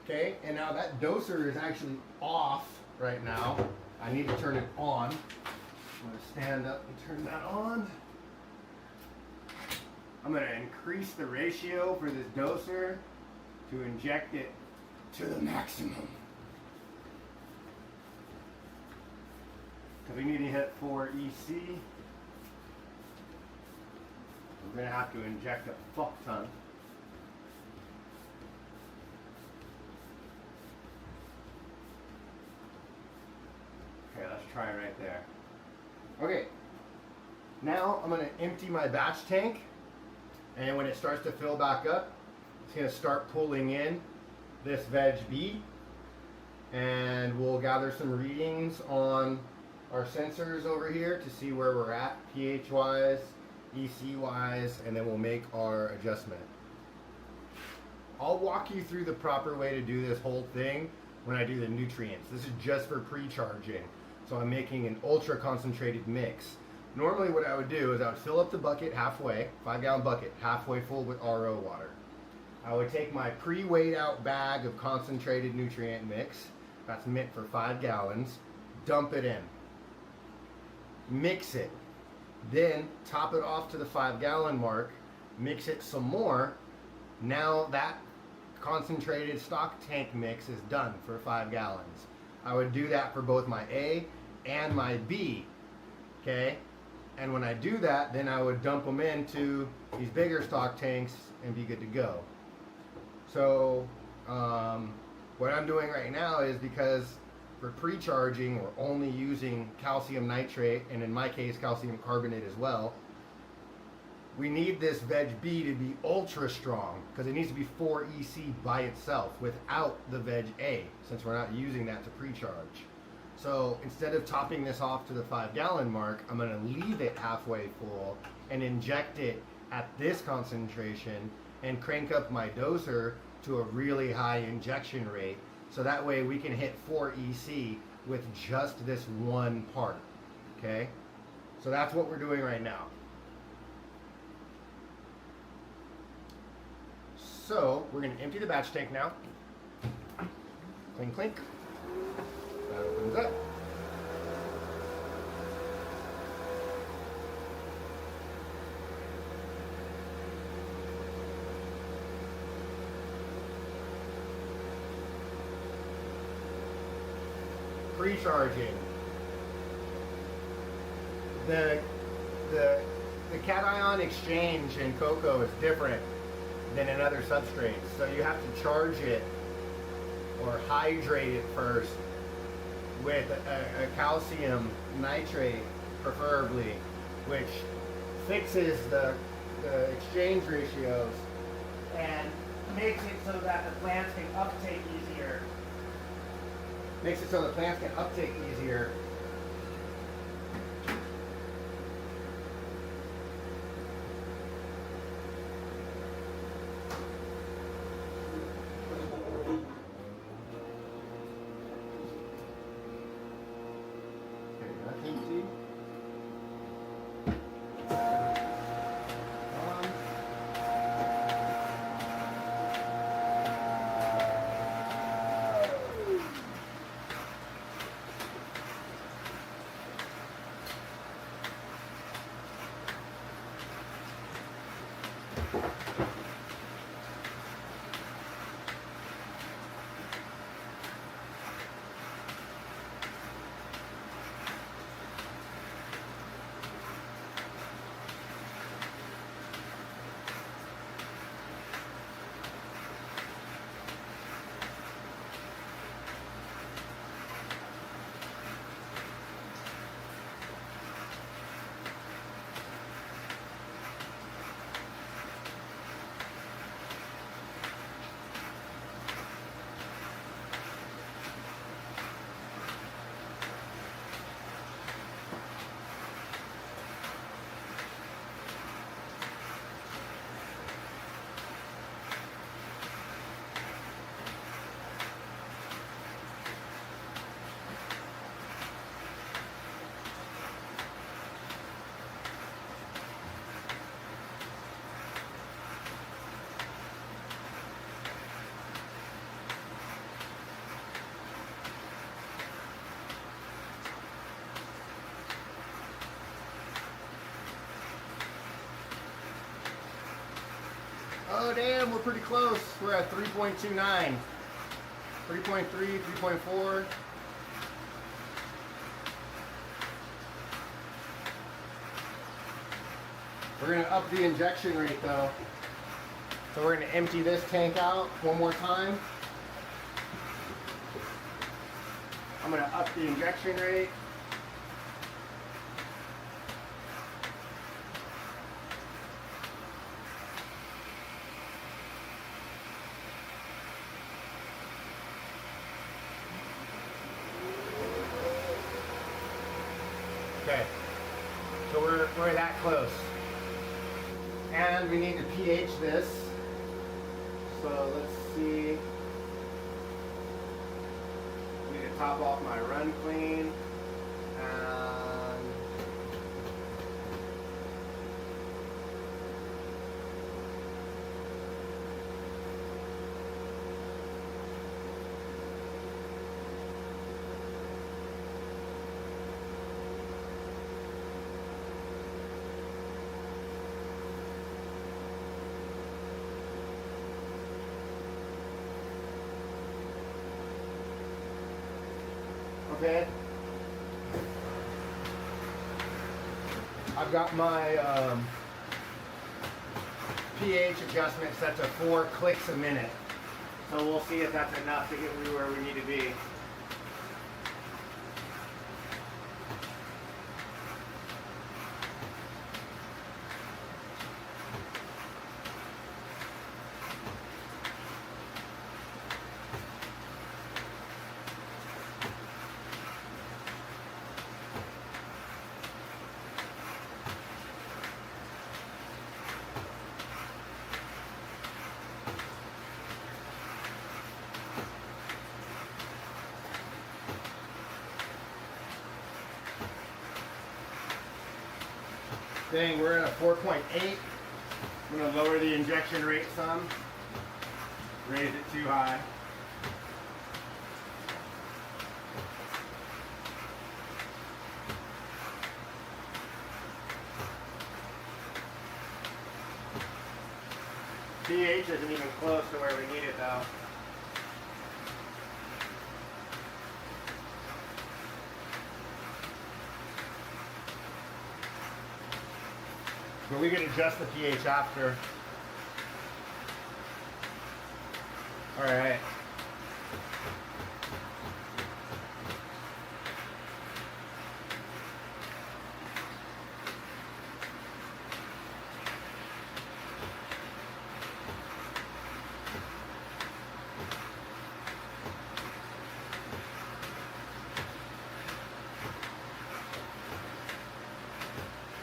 Okay, and now that doser is actually off right now. I need to turn it on. I'm gonna stand up and turn that on. I'm gonna increase the ratio for this doser to inject it to the maximum. Because we need to hit 4 EC. We're gonna have to inject a fuck ton. Okay, let's try right there. Okay, now I'm gonna empty my batch tank, and when it starts to fill back up, it's gonna start pulling in this veg B, and we'll gather some readings on our sensors over here to see where we're at, pH wise, EC wise, and then we'll make our adjustment. I'll walk you through the proper way to do this whole thing when I do the nutrients. This is just for pre-charging. So I'm making an ultra concentrated mix. Normally what I would do is I would fill up the bucket halfway, 5-gallon bucket, halfway full with RO water. I would take my pre-weighed out bag of concentrated nutrient mix, that's meant for 5 gallons, dump it in. Mix it. Then top it off to the 5-gallon mark, mix it some more. Now that concentrated stock tank mix is done for 5 gallons. I would do that for both my A and my B, okay? And when I do that, then I would dump them into these bigger stock tanks and be good to go. So what I'm doing right now is, because for pre-charging we're only using calcium nitrate, and in my case calcium carbonate as well, we need this veg B to be ultra strong, because it needs to be 4 EC by itself without the veg A, since we're not using that to pre-charge. So instead of topping this off to the 5-gallon mark, I'm going to leave it halfway full and inject it at this concentration and crank up my doser to a really high injection rate, so that way we can hit 4 EC with just this one part. Okay, so that's what we're doing right now. So we're going to empty the batch tank now. Clink, clink. That opens up. Pre-charging. The cation exchange in cocoa is different than in other substrates. So you have to charge it or hydrate it first with a calcium nitrate, preferably, which fixes the exchange ratios and makes it so that the plants can uptake easier. Makes it so the plants can uptake easier. Oh damn, we're pretty close. We're at 3.29. 3.3, 3.4. We're going to up the injection rate though. So we're going to empty this tank out one more time. I'm going to up the injection rate. Okay, so we're that close. And we need to pH this. So let's see. I need to top off my run clean. And okay. I've got my pH adjustment set to 4 clicks a minute. So we'll see if that's enough to get where we need to be. Dang, we're at a 4.8. I'm going to lower the injection rate some. Raise it too high. pH isn't even close to where we need it though. But we can adjust the pH after. All right.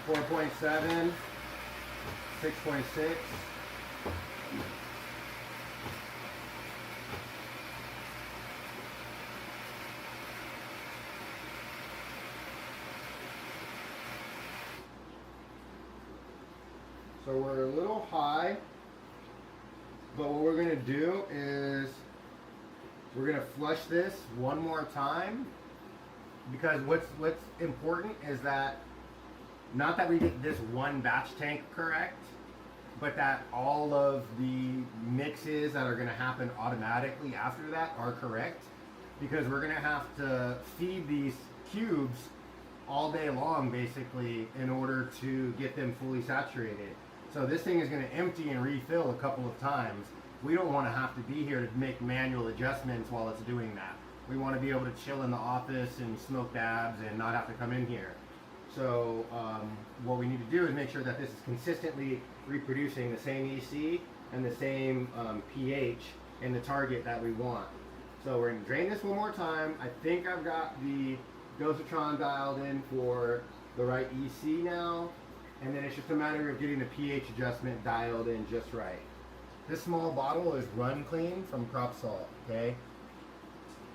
Four 4.7, 6.6. So we're a little high, but what we're going to do is we're going to flush this one more time, because what's important is that not that we get this one batch tank correct, but that all of the mixes that are going to happen automatically after that are correct, because we're going to have to feed these cubes all day long basically in order to get them fully saturated. So this thing is going to empty and refill a couple of times. We don't want to have to be here to make manual adjustments while it's doing that. We want to be able to chill in the office and smoke dabs and not have to come in here. So what we need to do is make sure that this is consistently reproducing the same EC and the same pH in the target that we want. So we're going to drain this one more time. I think I've got the dosatron dialed in for the right EC now. And then it's just a matter of getting the pH adjustment dialed in just right. This small bottle is Run Clean from Crop Salt, okay?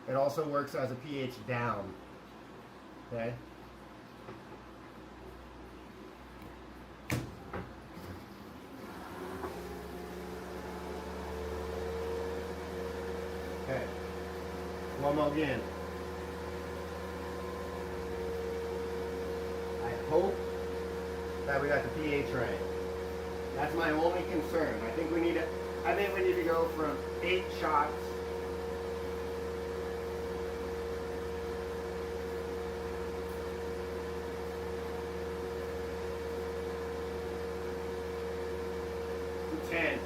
It also works as a pH down, okay? Okay, one more again. I hope that we got the pH right. That's my only concern. I think we need to go from 8 shots to 10.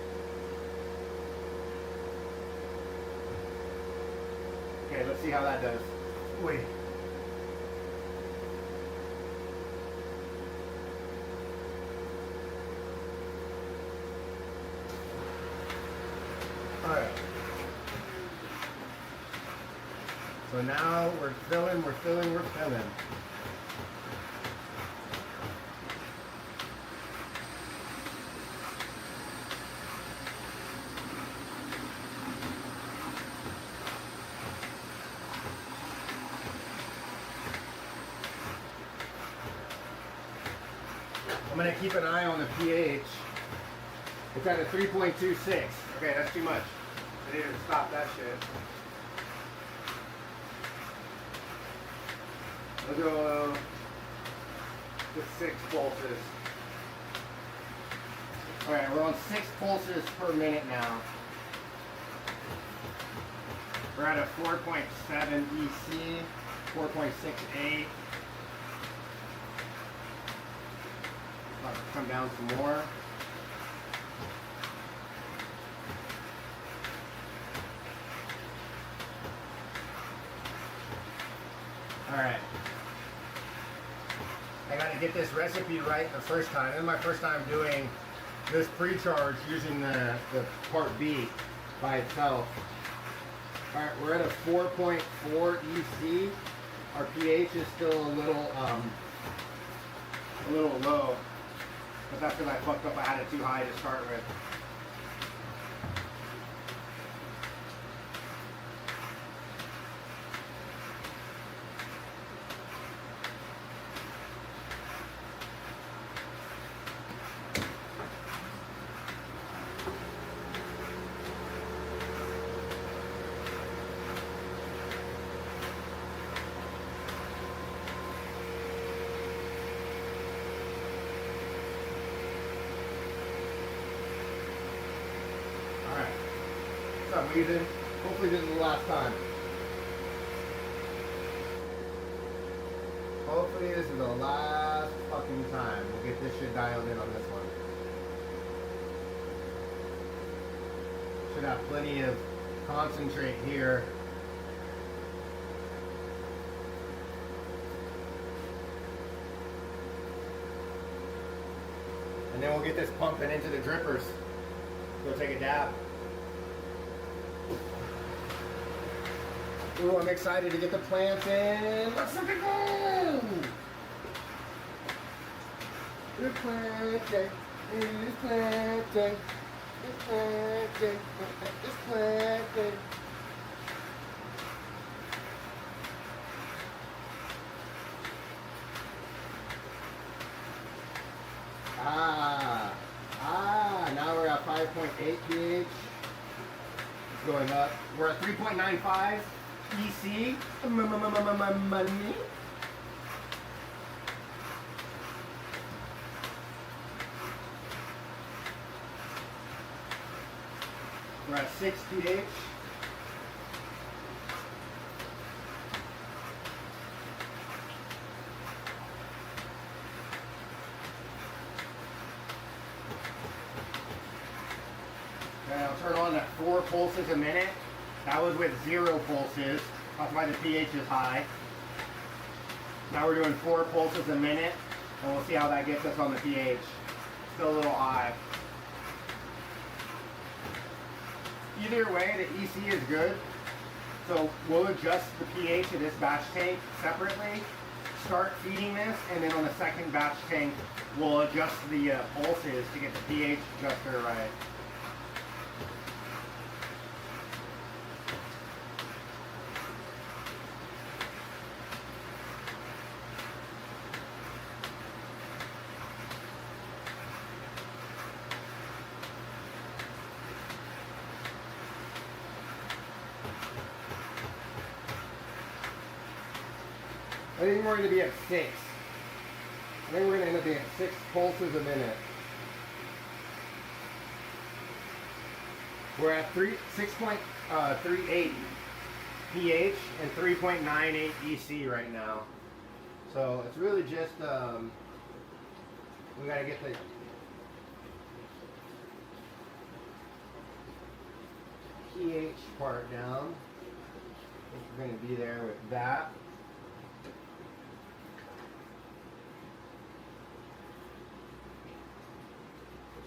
Okay, let's see how that does. Wait. Alright. So now we're filling. I'm going to keep an eye on the pH. It's at a 3.26. Okay, that's too much. I need to stop that shit. We'll go to 6 pulses. Alright, we're on 6 pulses per minute now. We're at a 4.7 EC, 4.68. Come down some more. Alright. I gotta get this recipe right the first time. This is my first time doing this pre-charge using the part B by itself. Alright, we're at a 4.4 EC. Our pH is still a little low. But that's because I fucked up. I had it too high to start with. Reason. Hopefully this is the last time. Hopefully this is the last fucking time. We'll get this shit dialed in on this one. Should have plenty of concentrate here. And then we'll get this pumping into the drippers. Go take a dab. Ooh, I'm excited to get the plants in. Let's fucking go! It's plant day. It's plant day. It's plant day. It's plant day. Now we're at 5.8 pH. It's going up. We're at 3.95. EC money. We're at 6 pH. Okay, I'll turn on at 4 pulses a minute. That was with 0 pulses. That's why the pH is high. Now we're doing 4 pulses a minute, and we'll see how that gets us on the pH. Still a little high. Either way, the EC is good. So we'll adjust the pH of this batch tank separately, start feeding this, and then on the second batch tank, we'll adjust the pulses to get the pH adjuster right. I think we're going to be at 6. I think we're going to end up being at 6 pulses a minute. We're at 6.38 pH and 3.98 EC right now. So it's really just we gotta get the pH part down. I think we're gonna be there with that.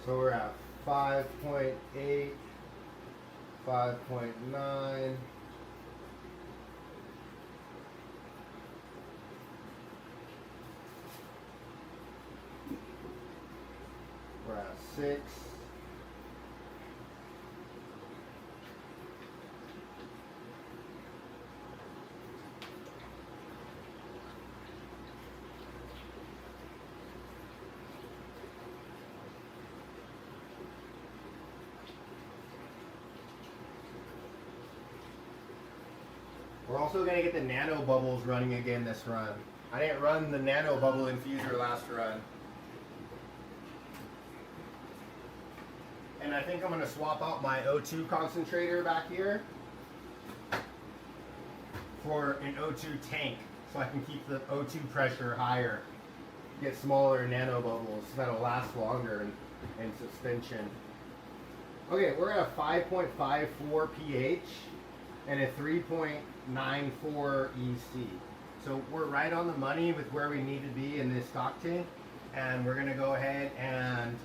So we're at 5.8, 5.9. We're at 6. We're also going to get the nano bubbles running again this run. I didn't run the nano bubble infuser last run. And I think I'm going to swap out my O2 concentrator back here for an O2 tank so I can keep the O2 pressure higher. Get smaller nano bubbles that'll last longer in suspension. Okay, we're at a 5.54 pH and a 3.94 EC. So we're right on the money with where we need to be in this stock tank, and we're gonna go ahead and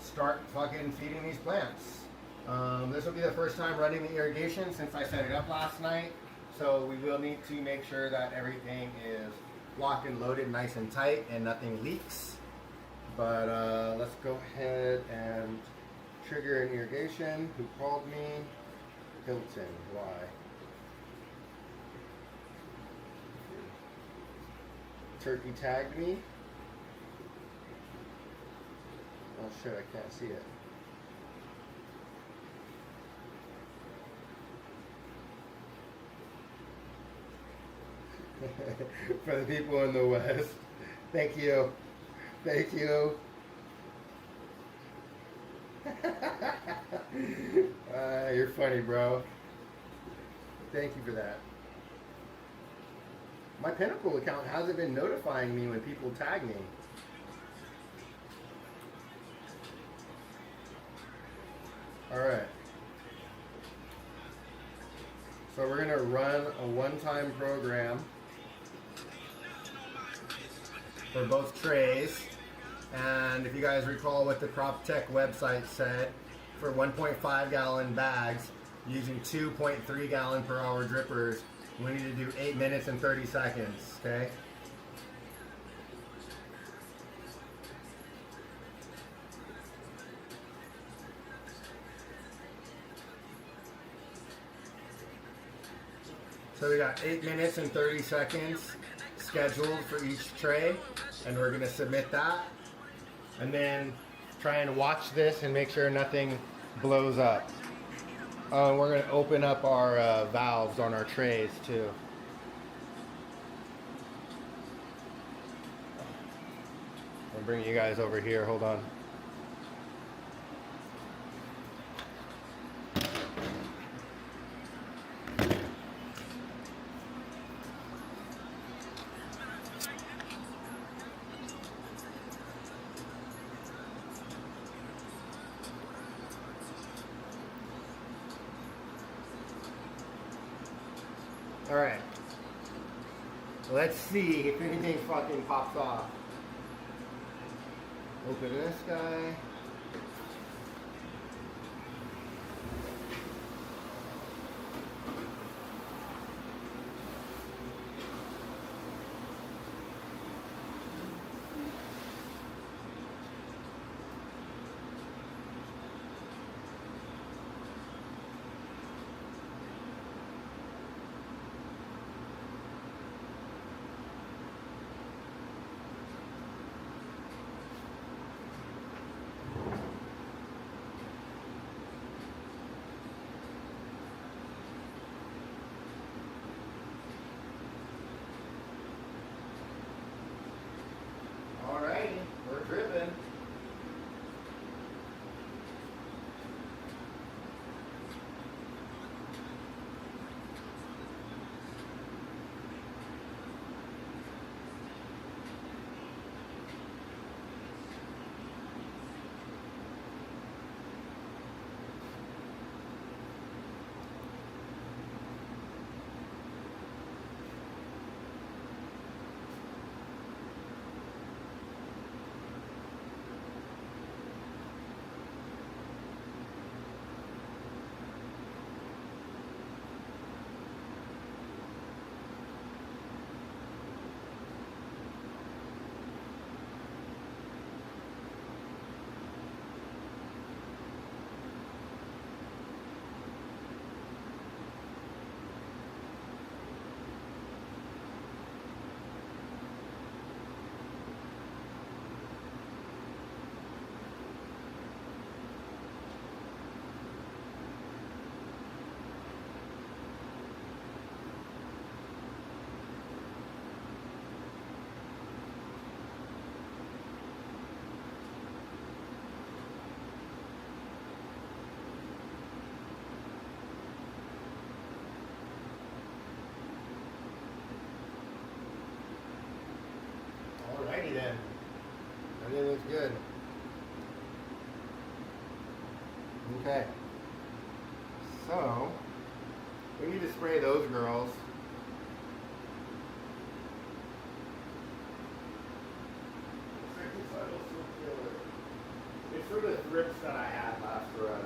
start fucking feeding these plants. This will be the first time running the irrigation since I set it up last night, so we will need to make sure that everything is locked and loaded nice and tight and nothing leaks. But let's go ahead and trigger an irrigation. Who called me? Hilton. Why? Turkey tagged me. Oh shit, I can't see it. For the people in the West, thank you. Thank you. You're funny, bro. Thank you for that. My Pinnacle account hasn't been notifying me when people tag me. Alright. So we're going to run a one-time program for both trays. And if you guys recall what the CropTech website said, for 1.5 gallon bags using 2.3 gallon per hour drippers, we need to do 8 minutes and 30 seconds, okay? So we got 8 minutes and 30 seconds scheduled for each tray, and we're gonna submit that. And then try and watch this and make sure nothing blows up. We're going to open up our valves on our trays too. I'll bring you guys over here, hold on. Alright, let's see if anything fucking pops off. Open this guy. Okay. So, we need to spray those girls. It's for the thrips that I had last run.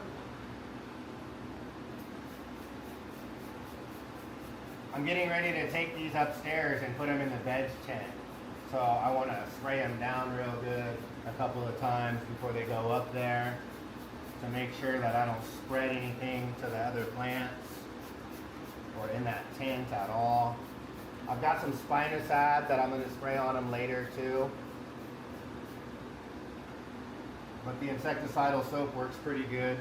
I'm getting ready to take these upstairs and put them in the veg tent. So I want to spray them down real good a couple of times before they go up there to make sure that I don't spread anything to the other plants or in that tent at all. I've got some spinosad that I'm going to spray on them later too. But the insecticidal soap works pretty good.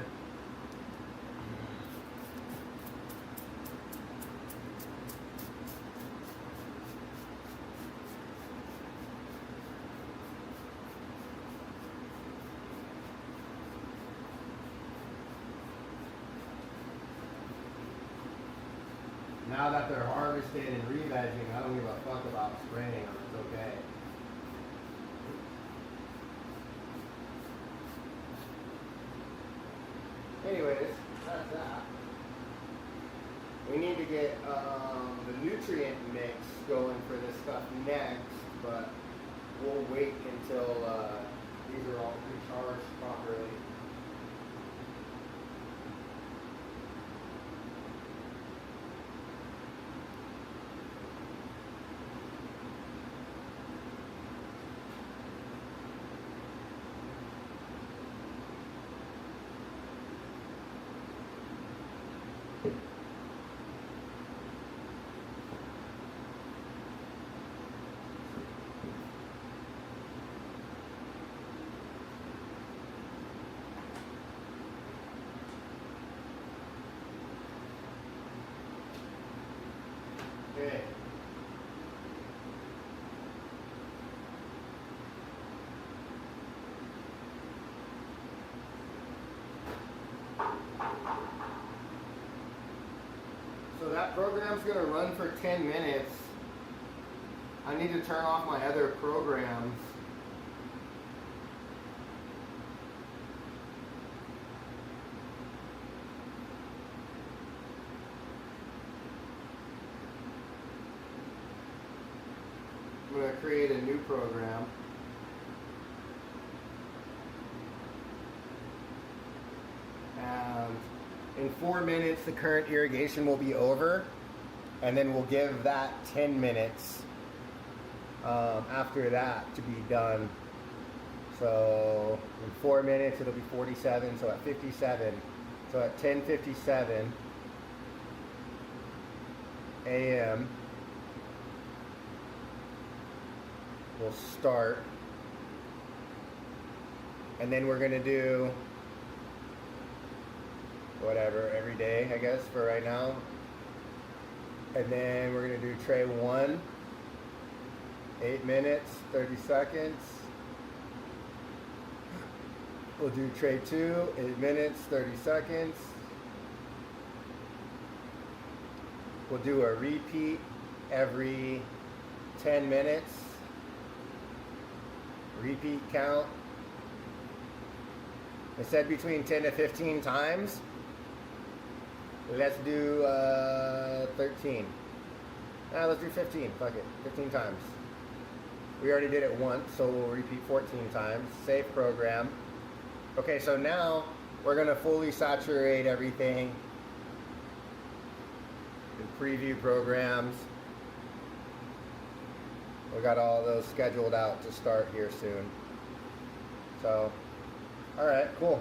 Now that they're harvested and re-vegging, I don't give a fuck about spraying them. It's okay. Anyways, that's that. We need to get the nutrient mix going for this stuff next, but we'll wait until these are all recharged properly. Okay. So that program's going to run for 10 minutes. I need to turn off my other programs. I'm going to create a new program. And in 4 minutes, the current irrigation will be over. And then we'll give that 10 minutes after that to be done. So in 4 minutes, it'll be 47. So at 57. So at 10:57 a.m. we'll start, and then we're gonna do whatever every day, I guess, for right now. And then we're gonna do tray 1, 8 minutes, 30 seconds. We'll do tray 2, 8 minutes, 30 seconds. We'll do a repeat every 10 minutes. Repeat count. I said between 10 to 15 times. Let's do 13. Let's do 15. Fuck it. 15 times. We already did it once, so we'll repeat 14 times. Save program. Okay, so now we're going to fully saturate everything. The preview programs. We got all those scheduled out to start here soon. So, all right, cool.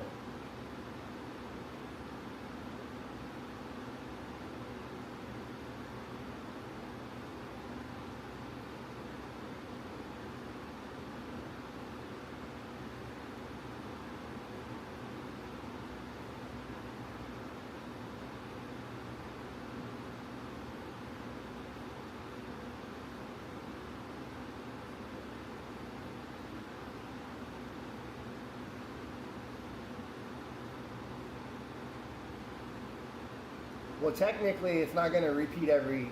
Well, technically, it's not going to repeat every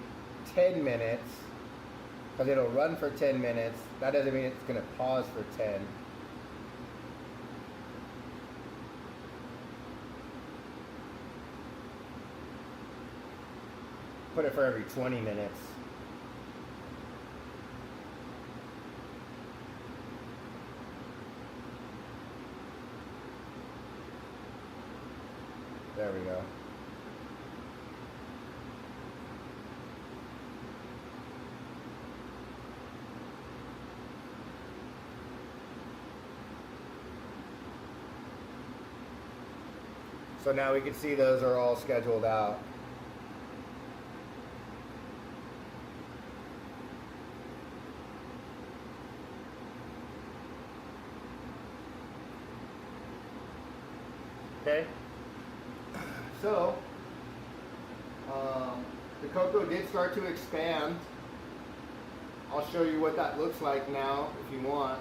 10 minutes because it'll run for 10 minutes. That doesn't mean it's going to pause for 10. put it for every 20 minutes. There we go. So now we can see those are all scheduled out. Okay. So, the cocoa did start to expand. I'll show you what that looks like now if you want.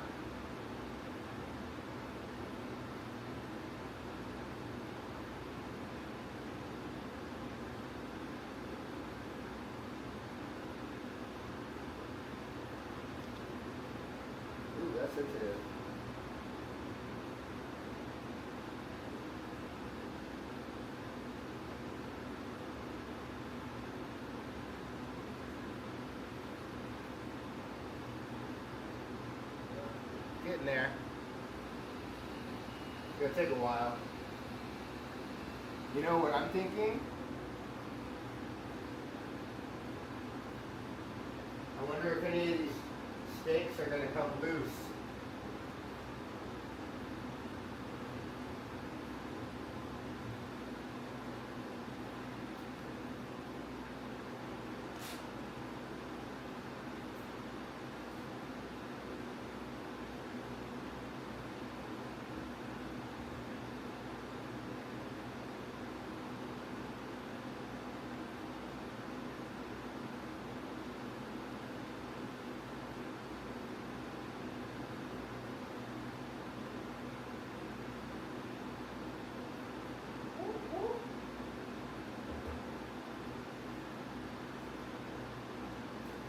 Ooh, that's sensitive. Getting there. It's gonna take a while. You know what I'm thinking? I wonder if any of these steaks are gonna come loose.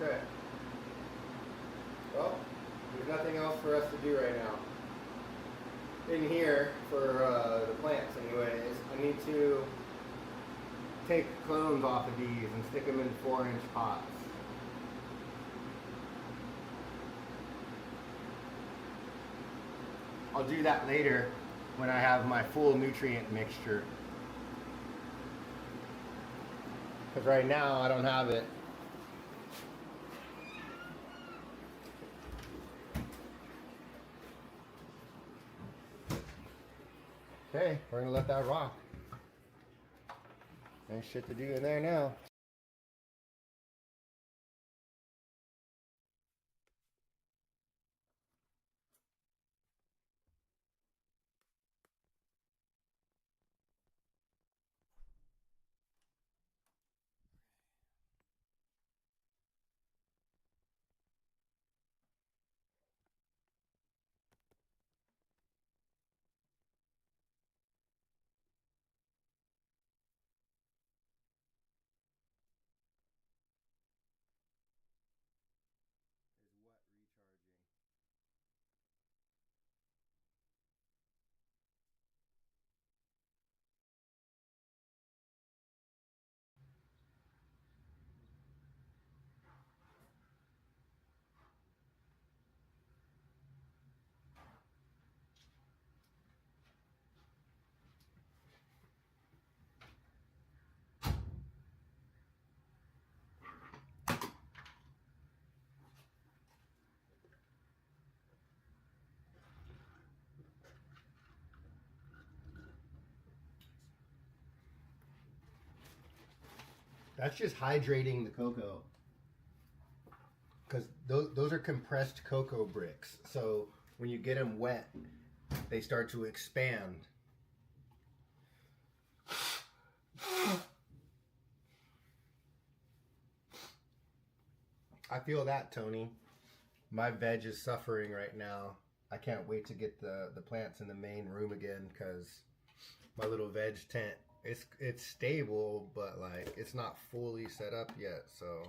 Okay. Well, there's nothing else for us to do right now. In here, for the plants anyways, I need to take clones off of these and stick them in 4-inch pots. I'll do that later when I have my full nutrient mixture. Because right now I don't have it. Okay, we're gonna let that rock. There's shit to do in there now. Is what recharging? That's just hydrating the cocoa. Because those are compressed cocoa bricks. So when you get them wet, they start to expand. I feel that, Tony. My veg is suffering right now. I can't wait to get the plants in the main room again because my little veg tent, it's stable, but like it's not fully set up yet, so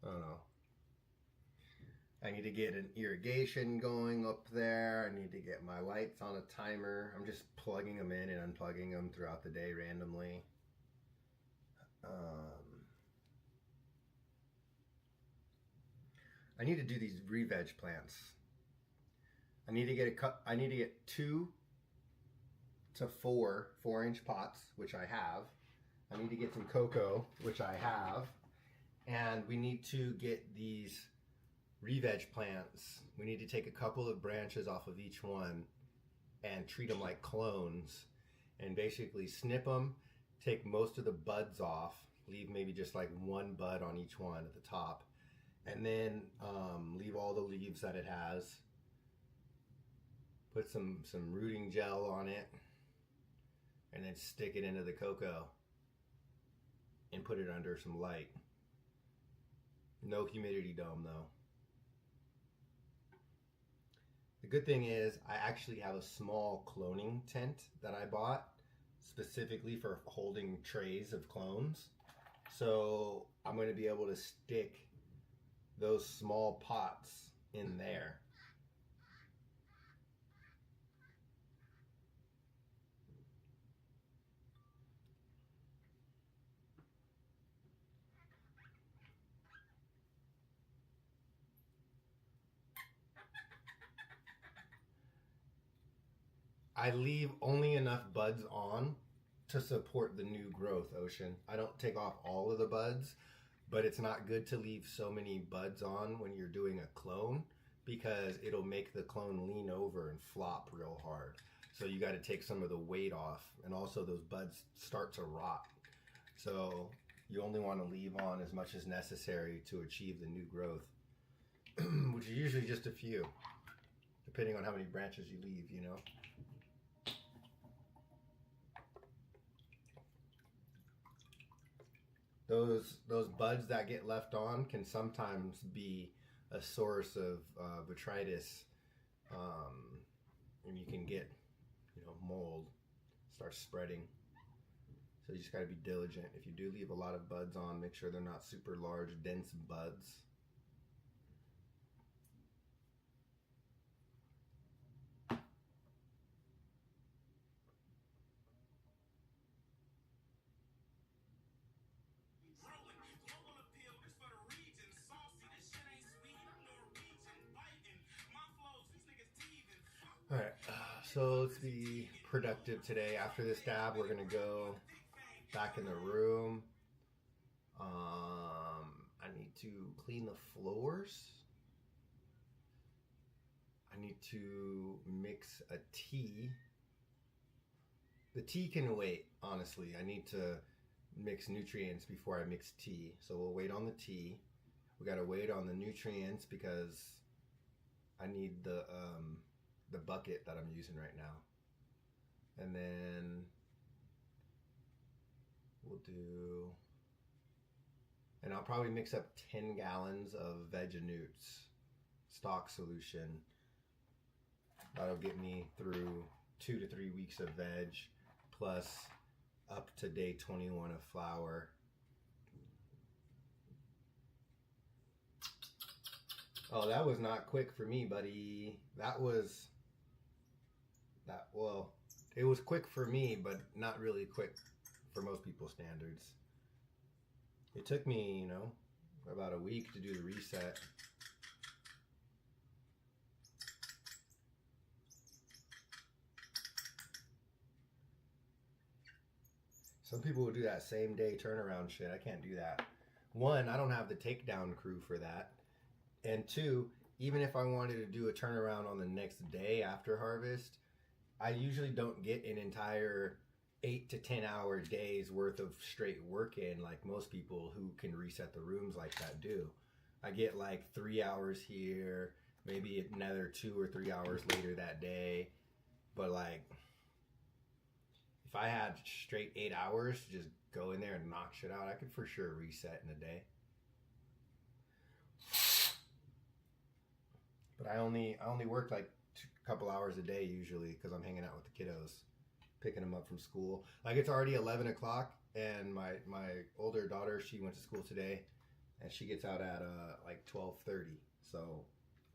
I don't know. I need to get an irrigation going up there. I need to get my lights on a timer. I'm just plugging them in and unplugging them throughout the day randomly. I need to do these re-veg plants. I need to get 2 to 4 4-inch pots, which I have. I need to get some cocoa, which I have. And we need to get these re-veg plants. We need to take a couple of branches off of each one and treat them like clones, and basically snip them, take most of the buds off, leave maybe just like 1 bud on each one at the top, and then leave all the leaves that it has. Put some rooting gel on it, and then stick it into the cocoa and put it under some light. No humidity dome though. The good thing is I actually have a small cloning tent that I bought specifically for holding trays of clones. So I'm going to be able to stick those small pots in there. I leave only enough buds on to support the new growth, Ocean. I don't take off all of the buds, but it's not good to leave so many buds on when you're doing a clone, because it'll make the clone lean over and flop real hard. So you got to take some of the weight off, and also those buds start to rot. So you only want to leave on as much as necessary to achieve the new growth, which is usually just a few, depending on how many branches you leave, you know. Those buds that get left on can sometimes be a source of botrytis, and you can get, mold starts spreading. So you just got to be diligent. If you do leave a lot of buds on, make sure they're not super large, dense buds. All right, so let's be productive today. After this dab, we're gonna go back in the room. I need to clean the floors. I need to mix a tea. The tea can wait, honestly. I need to mix nutrients before I mix tea. So we'll wait on the tea. We gotta wait on the nutrients because I need the bucket that I'm using right now. And then we'll do, and I'll probably mix up 10 gallons of Veganutes stock solution. That'll get me through 2 to 3 weeks of veg, plus up to day 21 of flour. Oh, that was not quick for me, buddy. It was quick for me, but not really quick for most people's standards. It took me, about a week to do the reset. Some people will do that same day turnaround shit. I can't do that. 1, I don't have the takedown crew for that. And 2, even if I wanted to do a turnaround on the next day after harvest, I usually don't get an entire 8 to 10 hour days worth of straight work in like most people who can reset the rooms like that do. I get like 3 hours here, maybe another 2 or 3 hours later that day. But like, if I had straight 8 hours to just go in there and knock shit out, I could for sure reset in a day. But I only work like a couple hours a day usually because I'm hanging out with the kiddos, picking them up from school. Like, it's already 11 o'clock, and my older daughter, she went to school today, and she gets out at like 12:30. So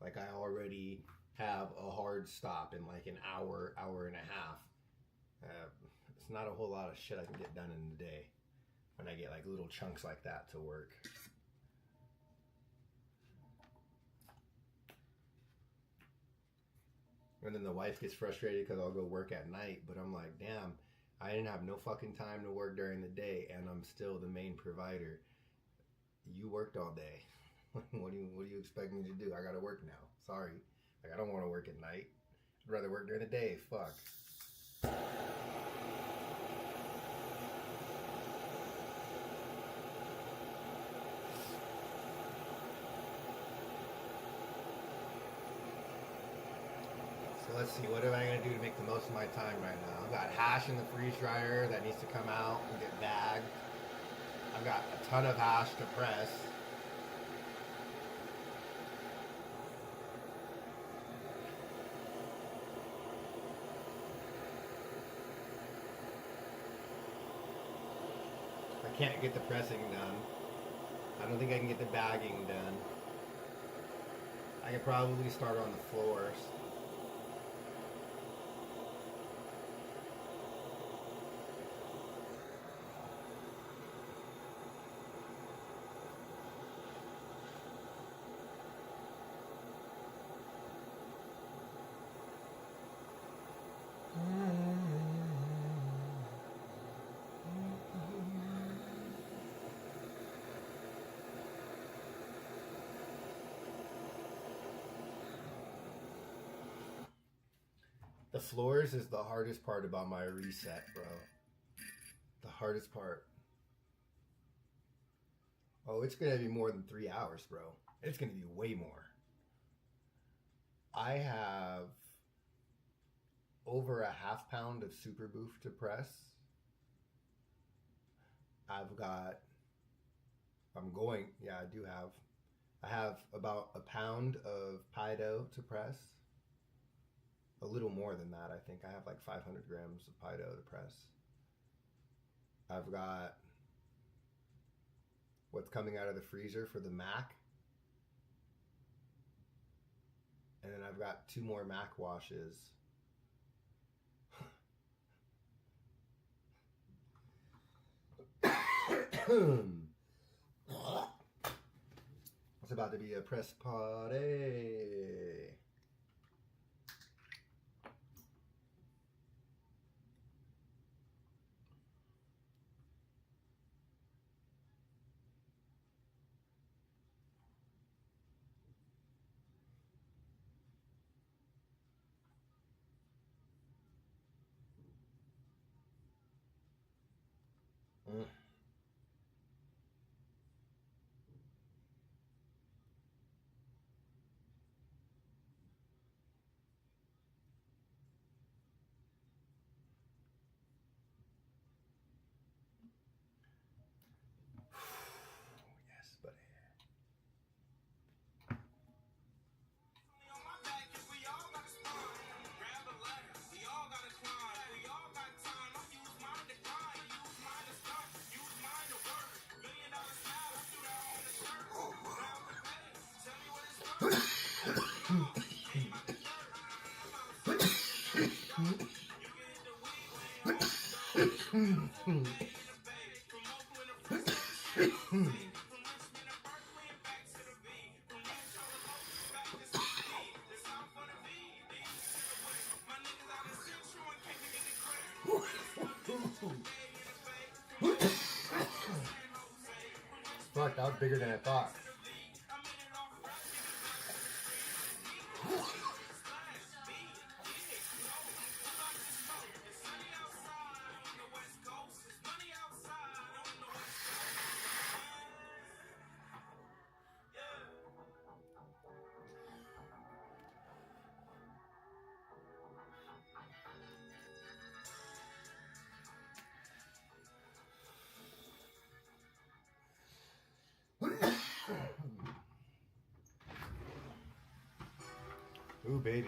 like, I already have a hard stop in like an hour and a half. It's not a whole lot of shit I can get done in a day when I get like little chunks like that to work. And then the wife gets frustrated because I'll go work at night. But I'm like, damn, I didn't have no fucking time to work during the day, and I'm still the main provider. You worked all day. What do you expect me to do? I gotta work now. Sorry. Like, I don't want to work at night. I'd rather work during the day. Fuck. So let's see, what am I going to do to make the most of my time right now? I've got hash in the freeze dryer that needs to come out and get bagged. I've got a ton of hash to press. I can't get the pressing done. I don't think I can get the bagging done. I could probably start on the floors. The floors is the hardest part about my reset, bro. The hardest part. Oh, it's going to be more than 3 hours, bro. It's going to be way more. I have over a half pound of Super Boof to press. I have about a pound of pie dough to press. A little more than that, I think. I have like 500 grams of pie dough to press. I've got what's coming out of the freezer for the mac. And then I've got 2 more mac washes. It's about to be a press party. Mm. Yes, buddy. Fuck, that was bigger than I thought. Ooh, baby.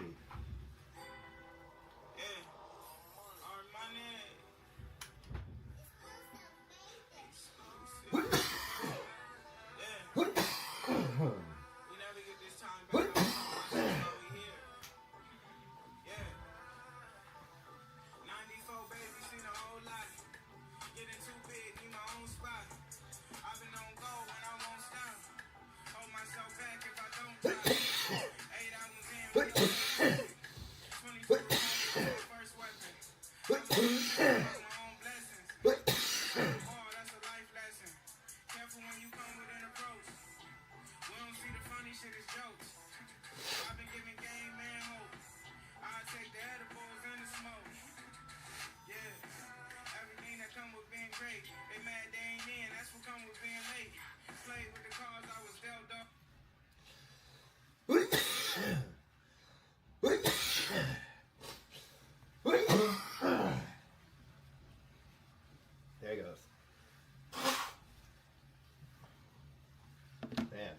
I've been on go and I won't stop. Hold myself back if I don't stop. 8 hours in. own blessings. That's a life lesson. Careful when you come with an approach. We don't see the funny shit as jokes. I've been giving game man hope. I take the edibles and the smoke. Yeah. Everything that come with being great. They mad they ain't in. That's what come with being late. Played with the cards I was dealt up. There he goes. Man.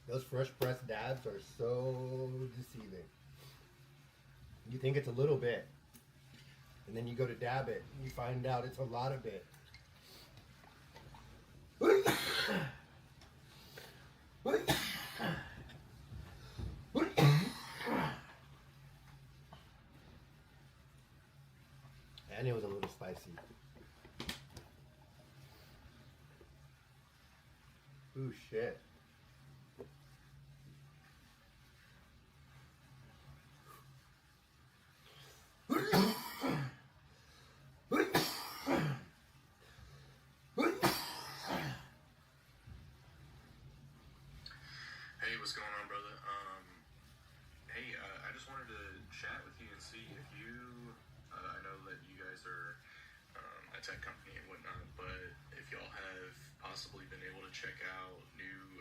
Those fresh pressed dabs are so deceiving. You think it's a little bit, and then you go to dab it, and you find out it's a lot of bit. And it was a little spicy. Ooh, shit. Hey, what's going on, brother? Hey, I just wanted to chat with you and see if you, I know that you guys are a tech company and whatnot, but if y'all have possibly been able to check out new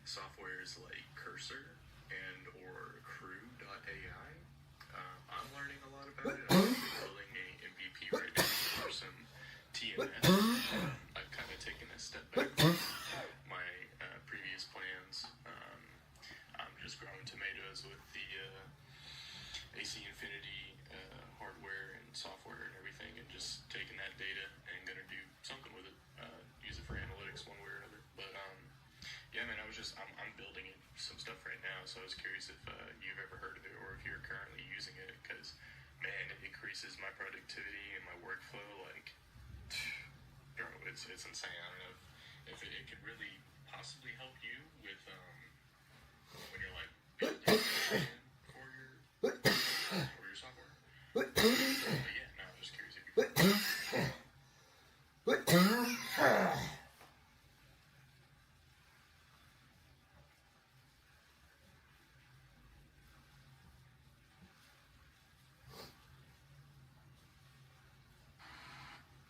softwares like Cursor and or Crew.ai. I'm learning a lot about it. I'm actually building a MVP right now for some TMS. I've kind of taken a step back from my previous plans. I'm just growing tomatoes with the AC Infinity hardware and software and everything, and just taking that data and gonna do something with it. Use it for analytics one way or another. But yeah, man, I'm building some stuff right now, so I was curious if you've ever heard of it or if you're currently using it, because man, it increases my productivity and my workflow like. Bro, it's insane. I don't know if it could really possibly help you with when you're like building for your software. But yeah, no, I'm just curious if you.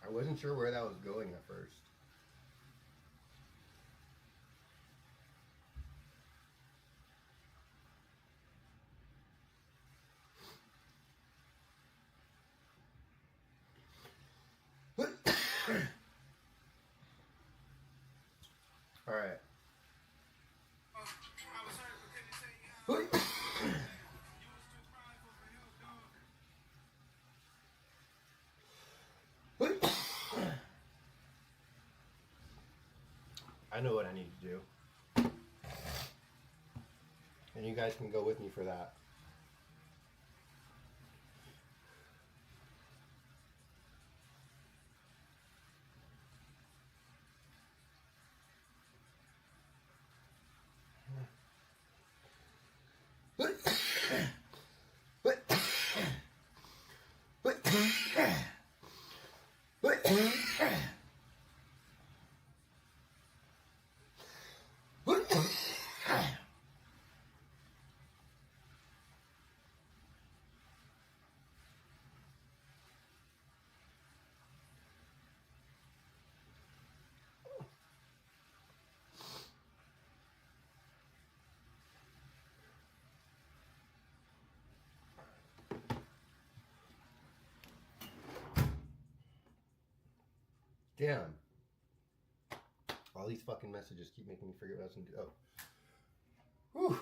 I wasn't sure where that was going at first. All right. I was hurt but couldn't tell you how. You was too prideful for help, dog. I know what I need to do. And you guys can go with me for that. Damn. All these fucking messages keep making me forget what I was going to do. Oh. Whew.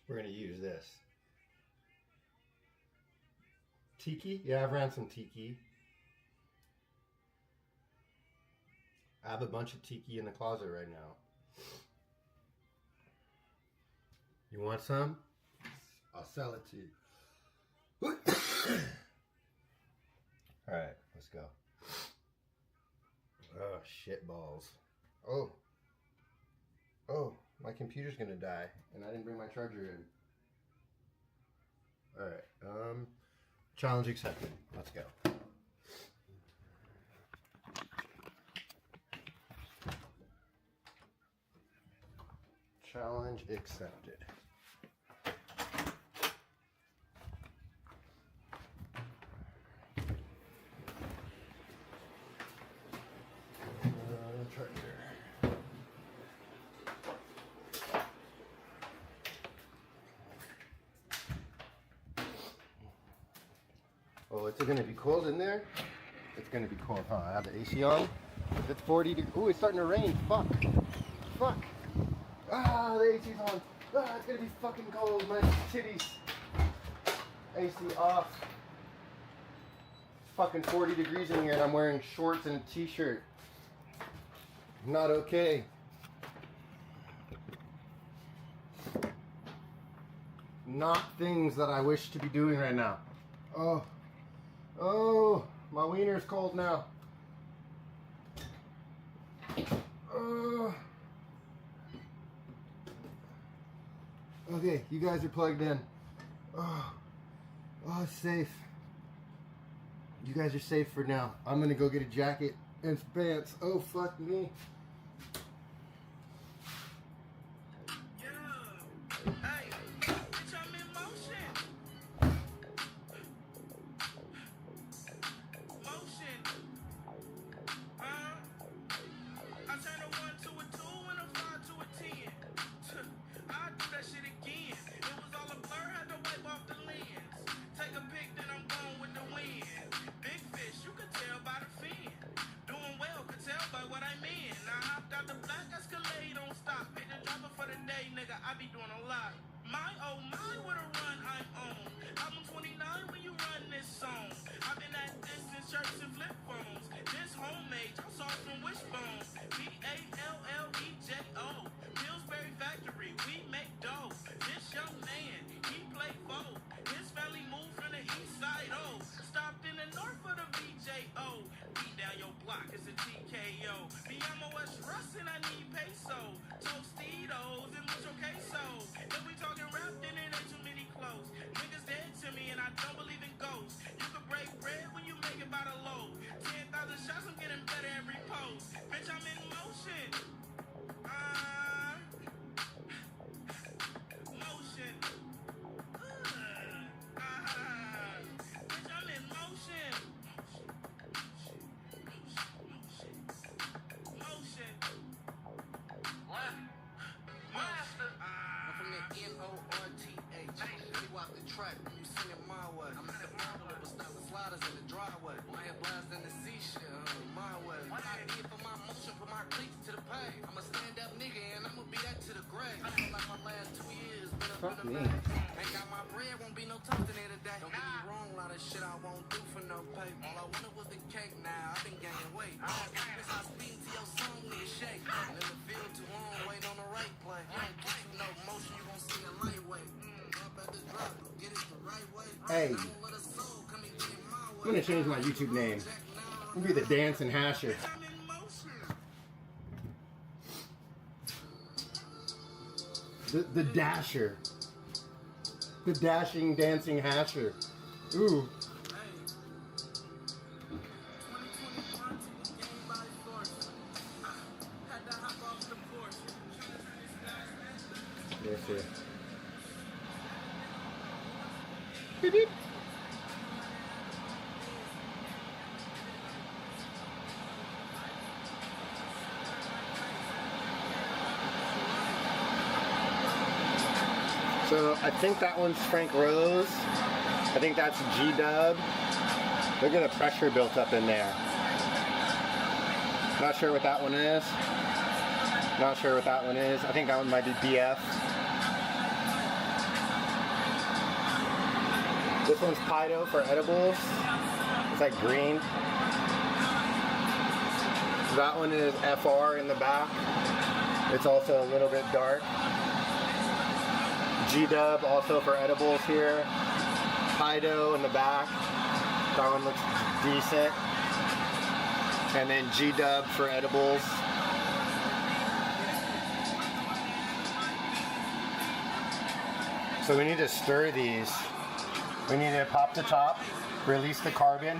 we're gonna use this. Tiki? Yeah, I've ran some Tiki. I have a bunch of Tiki in the closet right now. You want some? I'll sell it to you. Alright, let's go. Oh, shit balls. Oh. Oh, my computer's gonna die, and I didn't bring my charger in. Alright, challenge accepted. Let's go. Challenge accepted. Charger. Oh, it's gonna be cold in there? It's gonna be cold, huh? I have the AC on. It's 40 degrees. Ooh, it's starting to rain. Fuck. Fuck. Ah, the AC's on. Ah, it's gonna be fucking cold. My titties. AC off. It's fucking 40 degrees in here and I'm wearing shorts and a t-shirt. Not okay. Not things that I wish to be doing right now. Oh. Oh, my wiener's cold now. Oh. Okay, you guys are plugged in. Oh, it's safe. You guys are safe for now. I'm gonna go get a jacket and pants. Oh, fuck me. I be doing a lot. My oh my, what a run I'm on. I'm 29 when you run this song. I've been at distance shirts and flip phones. This homemade, y'all saw from Wishbone. P-A-L-L-E-J-O. Pillsbury Factory, we make dough. This young man, he play foe. His family moved from the east side, oh. Stopped in the north for the BJO. Beat down your block, it's a TKO. Me, I'm a West Russ and I need peso. Tostitos and mucho queso. If we talking rap, then it ain't too many clothes. Niggas dead to me and I don't believe in ghosts. You can break bread when you make it by the load. 10,000 shots, I'm getting better every pose. Bitch, I'm in motion. Motion. Bitch, I'm in motion. Motion. Master. I'm from the N-O-R-T-H. You walk the track when you sing it my way. I'm at the bottle with stopping sliders in the driveway. My head blast in the seashell, my way. What I did for my motion, put my cleats to the pay. I'm a stand-up nigga and I'ma be that to the grave. I feel like my last 2 years been up in the bag. Ain't got my bread, won't be no toasting here today. Don't get me wrong, a lot of shit I won't do for no pay. All I wanted was the cake, now I've been gaining weight. I speak to your song when you shake. And in the field too long, wait on the right play. You don't get no motion, you gon' see a lightweight. Up at the drop, get it the right way. Hey, I'm gonna change my YouTube name. I'm gonna be the Dancing Hasher. I'm in motion. The Dasher. The Dashing Dancing Hasher. Ooh. Yes, yeah. Beep, beep. So I think that one's Frank Rose. I think that's G-Dub. Look at the pressure built up in there. Not sure what that one is. Not sure what that one is. I think that one might be BF. This one's Pido for edibles. It's like green. That one is FR in the back. It's also a little bit dark. G-Dub also for edibles here. Pido in the back. That one looks decent. And then G-Dub for edibles. So we need to stir these. We need to pop the top, release the carbon.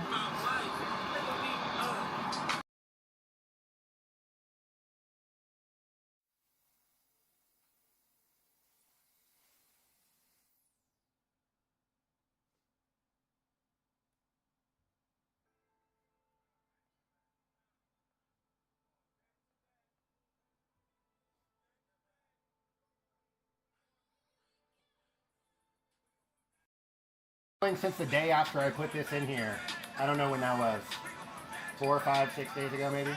Since the day after I put this in here. I don't know when that was. 4, 5, 6 days ago maybe.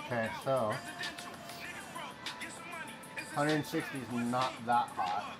Okay, so 160 is not that hot.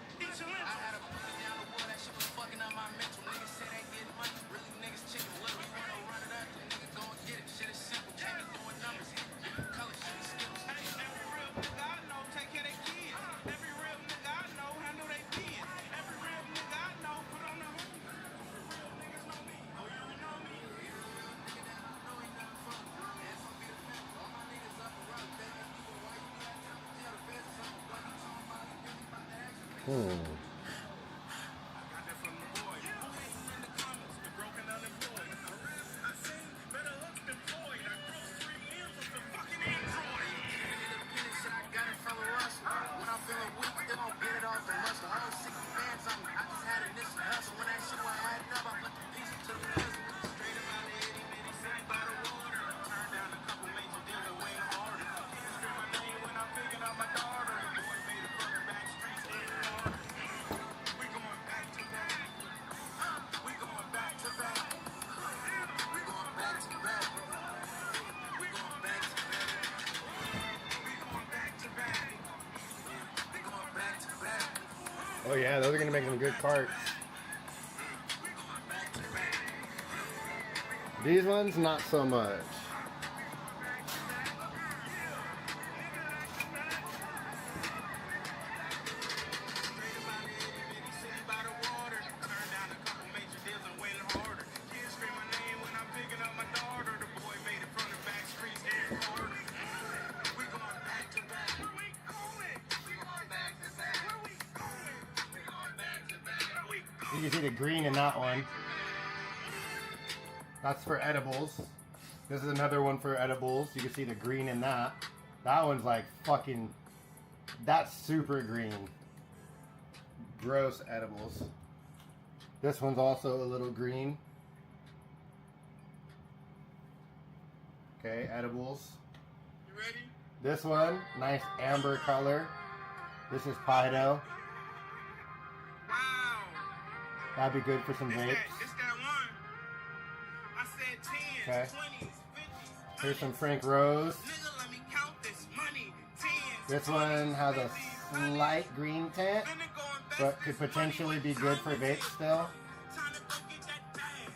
Oh yeah, those are gonna make some good carts. These ones, not so much. You can see the green in that one. That's for edibles. This is another one for edibles. You can see the green in that. That one's like fucking... That's super green. Gross edibles. This one's also a little green. Okay, edibles. You ready? This one, nice amber color. This is Pido. Wow. That'd be good for some vapes. It's that one. I said 10s, Okay. 20s, 50s. Here's some Frank Rose. Nigga, let me count this money. 10s. This one has a slight green tint, Finna go invest but could this money potentially be with good for vapes still. Time to go get that bag.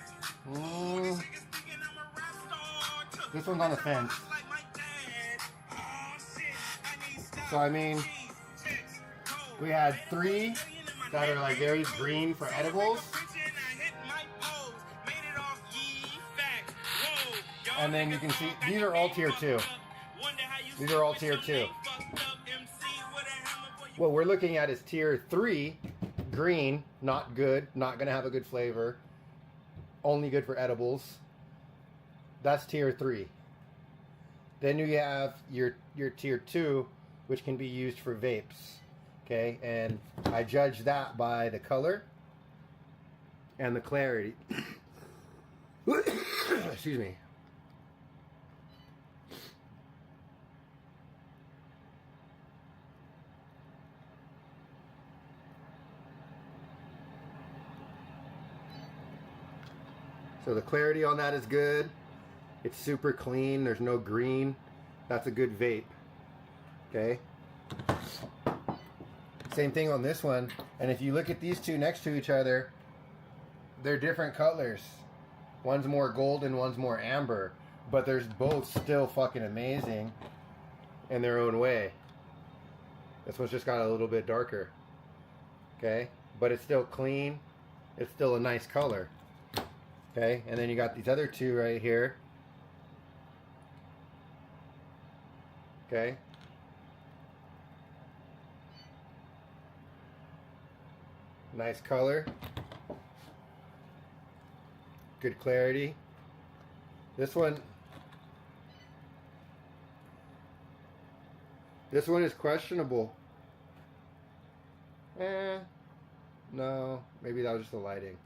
Mm, Niggas thinking I'm a rap star. Took this one's on the fence. like my dad. Oh, shit. I need style. So I mean, Checks, cold. we had 3 that are like very green for edibles, and then you can see these are all tier 2. These are all tier 2. What we're looking at is tier 3, green, not good, not gonna have a good flavor, only good for edibles. That's tier 3. Then you have your tier 2, which can be used for vapes. Okay, and I judge that by the color and the clarity. Excuse me. So the clarity on that is good. It's super clean. There's no green. That's a good vape. Okay. Same thing on this one. And if you look at these two next to each other, they're different colors. One's more golden, one's more amber. But they're both still fucking amazing in their own way. This one's just got a little bit darker. Okay? But it's still clean. It's still a nice color. Okay? And then you got these other two right here. Okay? Nice color. Good clarity. This one is questionable. No, maybe that was just the lighting.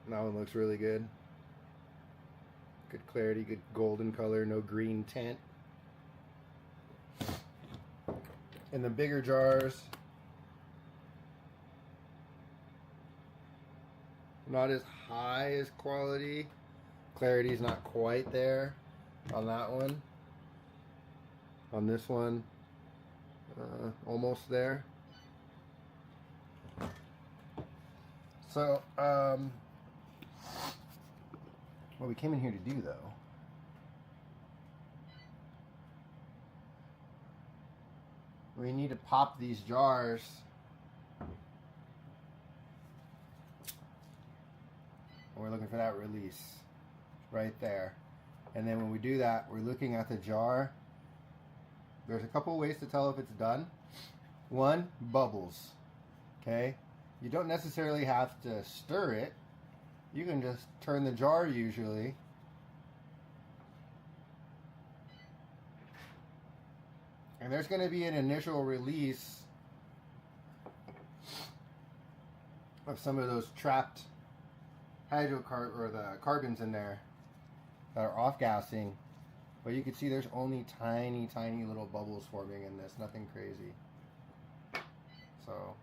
That one looks really good. Good clarity, good golden color, no green tint. In the bigger jars, not as high as quality. Clarity's not quite there on that one. On this one, almost there. So, what we came in here to do, though, we need to pop these jars. We're looking for that release right there. And then when we do that, we're looking at the jar. There's a couple ways to tell if it's done. One, bubbles. Okay? You don't necessarily have to stir it. You can just turn the jar usually. And there's going to be an initial release of some of those trapped or the carbons in there that are off-gassing. But you can see there's only tiny, tiny little bubbles forming in this. Nothing crazy. So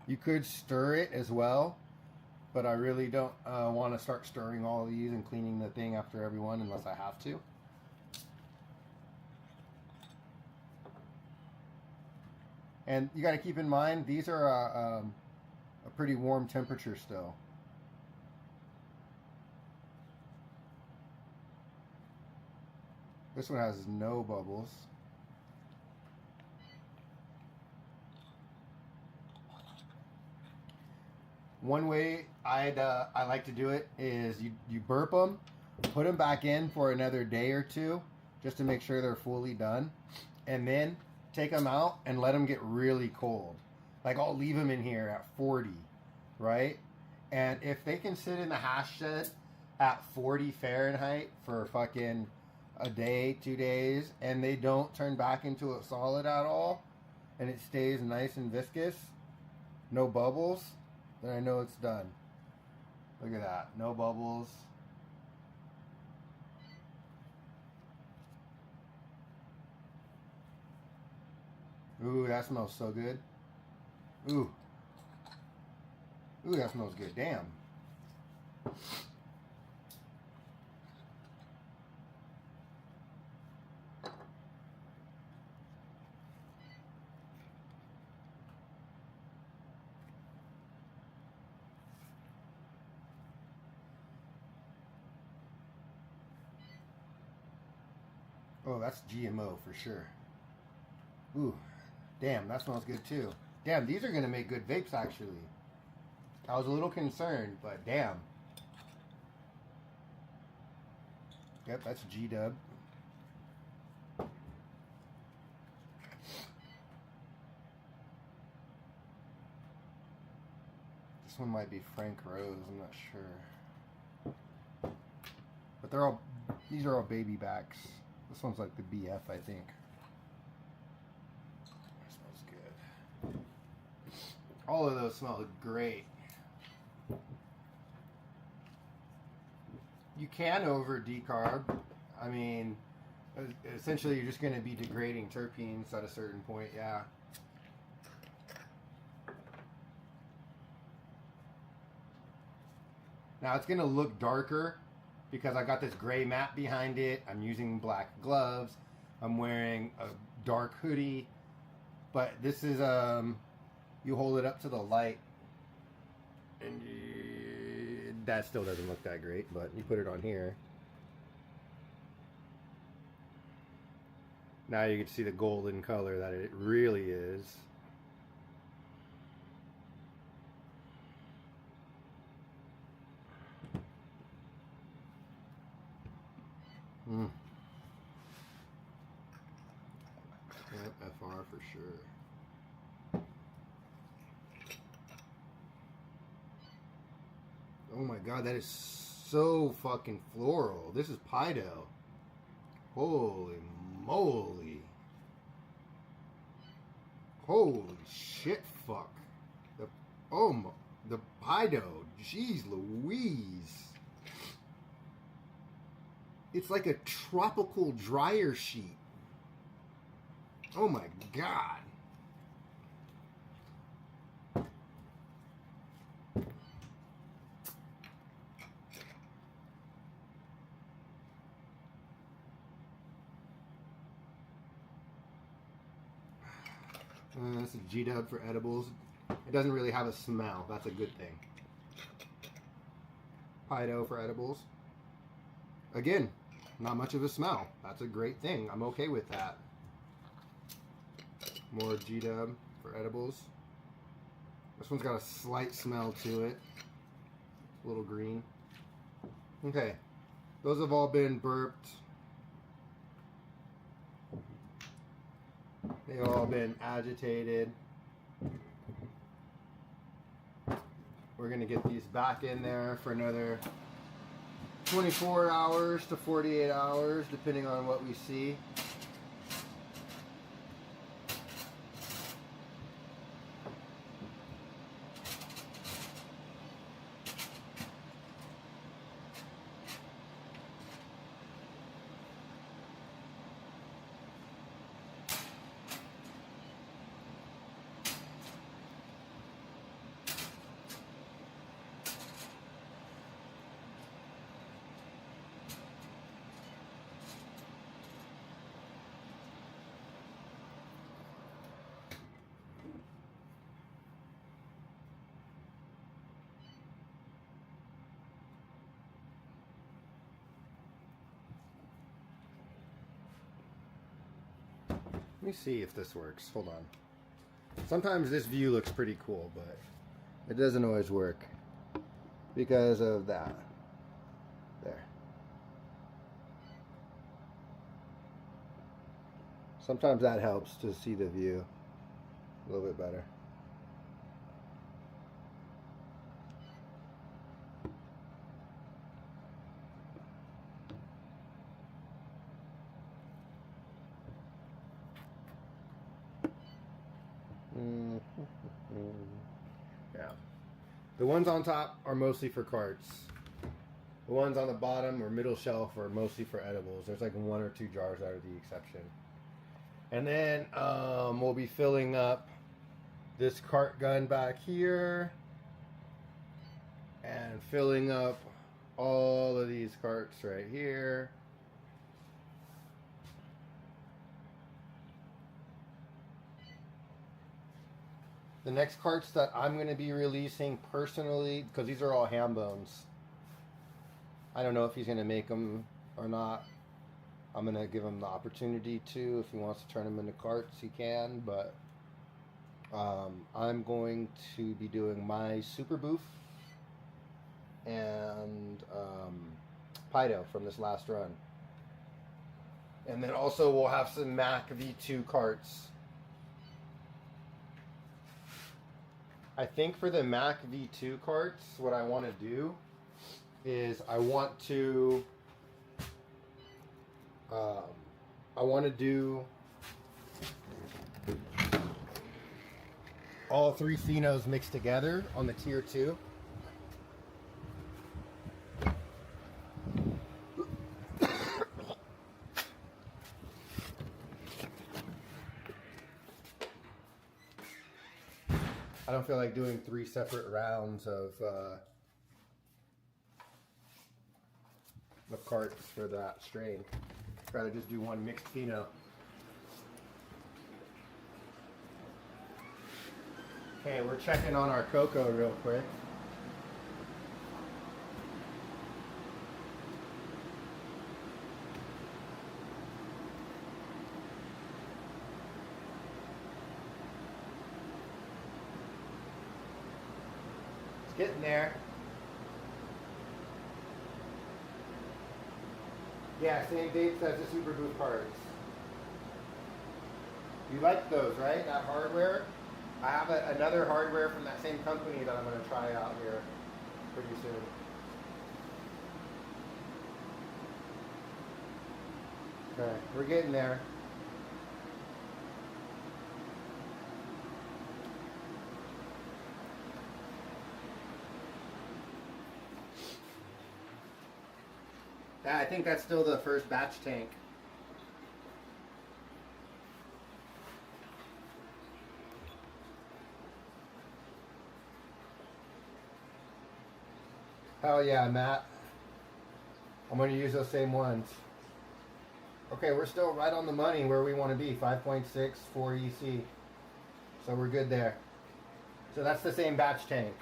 you could stir it as well, but I really don't want to start stirring all of these and cleaning the thing after every one unless I have to. And you got to keep in mind, these are a pretty warm temperature still. This one has no bubbles. One way I like to do it is you burp them, put them back in for another day or two, just to make sure they're fully done, and then take them out and let them get really cold. Like I'll leave them in here at 40, right? And if they can sit in the hash shed at 40 Fahrenheit for fucking a day, 2 days, and they don't turn back into a solid at all, and it stays nice and viscous, no bubbles, then I know it's done. Look at that, no bubbles. Ooh, that smells so good. Ooh. Ooh, that smells good. Damn. Oh, that's GMO for sure. Ooh. Damn, that smells good too. Damn, these are going to make good vapes actually. I was a little concerned, but damn. Yep, that's G-Dub. This one might be Frank Rose, I'm not sure. But these are all baby backs. This one's like the BF, I think. All of those smell great. You can over decarb. I mean, essentially you're just going to be degrading terpenes at a certain point, yeah. Now it's going to look darker because I got this gray mat behind it. I'm using black gloves. I'm wearing a dark hoodie. But this is, you hold it up to the light, and that still doesn't look that great, but you put it on here. Now you can see the golden color that it really is. Yep, FR for sure. Oh my god, that is so fucking floral. This is Pido. Holy moly. Holy shit, fuck. The Pido. Jeez Louise. It's like a tropical dryer sheet. Oh my god. This is G-Dub for edibles. It doesn't really have a smell. That's a good thing. Pido for edibles. Again, not much of a smell. That's a great thing. I'm okay with that. More G-Dub for edibles. This one's got a slight smell to it. A little green. Okay. Those have all been burped. They've all been agitated. We're going to get these back in there for another 24 hours to 48 hours, depending on what we see. Let me see if this works. Hold on. Sometimes this view looks pretty cool, but it doesn't always work because of that. There. Sometimes that helps to see the view a little bit better. Yeah. The ones on top are mostly for carts. The ones on the bottom or middle shelf are mostly for edibles. There's like 1 or 2 jars that are the exception. And then we'll be filling up this cart gun back here and filling up all of these carts right here. The next carts that I'm going to be releasing personally, because these are all ham bones. I don't know if he's going to make them or not. I'm going to give him the opportunity to. If he wants to turn them into carts, he can. But I'm going to be doing my Super Boof and Pido from this last run. And then also we'll have some Mac V2 carts. I think for the Mac V2 carts, what I want to do is I want to do all 3 phenos mixed together on the tier 2. I don't feel like doing 3 separate rounds of of carts for that strain. Try to just do one mixed pheno. Okay, we're checking on our cocoa real quick. It's getting there. Yeah, same dates as the Super Boost parts. You like those, right? That hardware? I have another hardware from that same company that I'm going to try out here pretty soon. Okay, we're getting there. I think that's still the first batch tank. Hell yeah, Matt. I'm going to use those same ones. Okay, we're still right on the money where we want to be. 5.6 4 EC. So we're good there. So that's the same batch tank.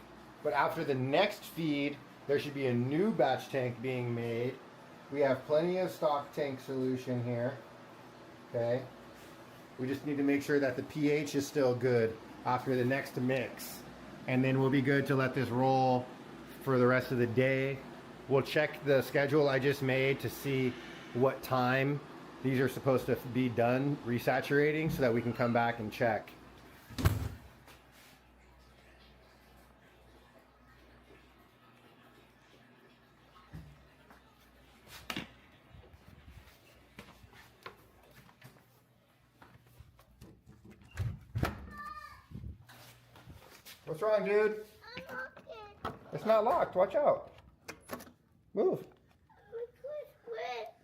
But after the next feed, there should be a new batch tank being made. We have plenty of stock tank solution here. Okay. We just need to make sure that the pH is still good after the next mix. And then we'll be good to let this roll for the rest of the day. We'll check the schedule I just made to see what time these are supposed to be done resaturating so that we can come back and check. What's wrong, dude? Unlock it. It's not locked. Watch out. Move. My car's wet.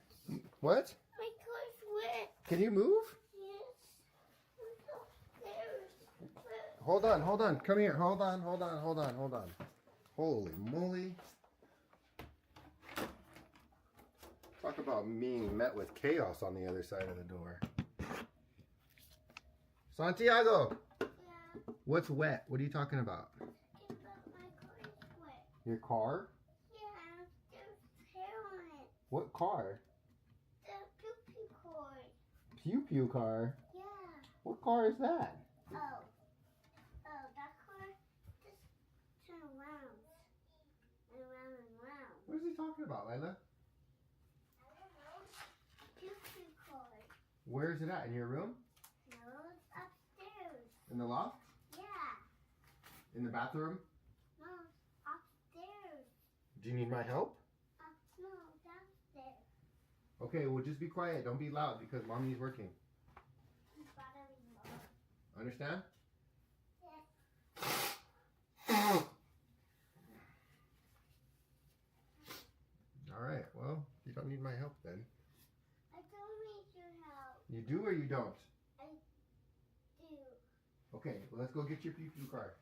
What? My car's wet. Can you move? Yes. I'm upstairs. Wet. Hold on. Come here. Hold on. Holy moly. Talk about being met with chaos on the other side of the door. Santiago, Yeah. what's wet? What are you talking about? It's about my car is wet. Your car? Yeah. There's hair on it. What car? The poopy cord. Pew Pew car? Yeah. What car is that? Oh. Oh, that car just turn around. And around and around. What is he talking about, Layla? I don't know. Poopy cord. Where is it at? In your room? No, it's upstairs. In the loft? Yeah. In the bathroom? No, it's upstairs. Do you need my help? No, downstairs. Okay, well just be quiet. Don't be loud because mommy's working. He's bothering Mom. Understand? Yes. All right, well, you don't need my help then. I don't need your help. You do or you don't? I do. Okay, well, let's go get your Pew Pew car.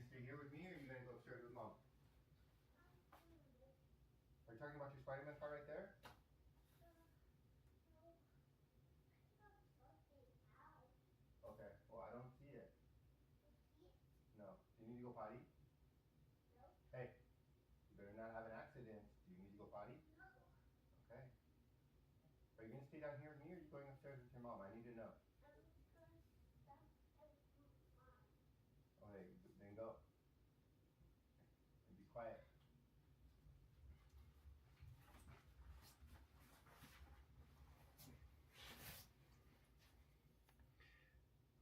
gonna stay here with me, or are you gonna go upstairs with Mom? Are you talking about your Spider-Man car right there? Okay. Well, I don't see it. No. Do you need to go potty? No. Hey, you better not have an accident. Do you need to go potty? No. Okay. Are you gonna stay down here with me, or are you going upstairs with your mom? I need to know. Okay, then go. And be quiet.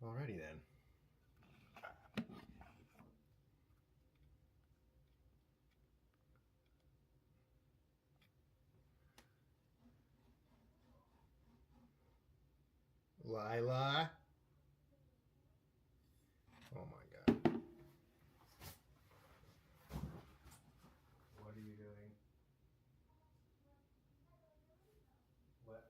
Alrighty then. Lila. Oh my god. What are you doing? What?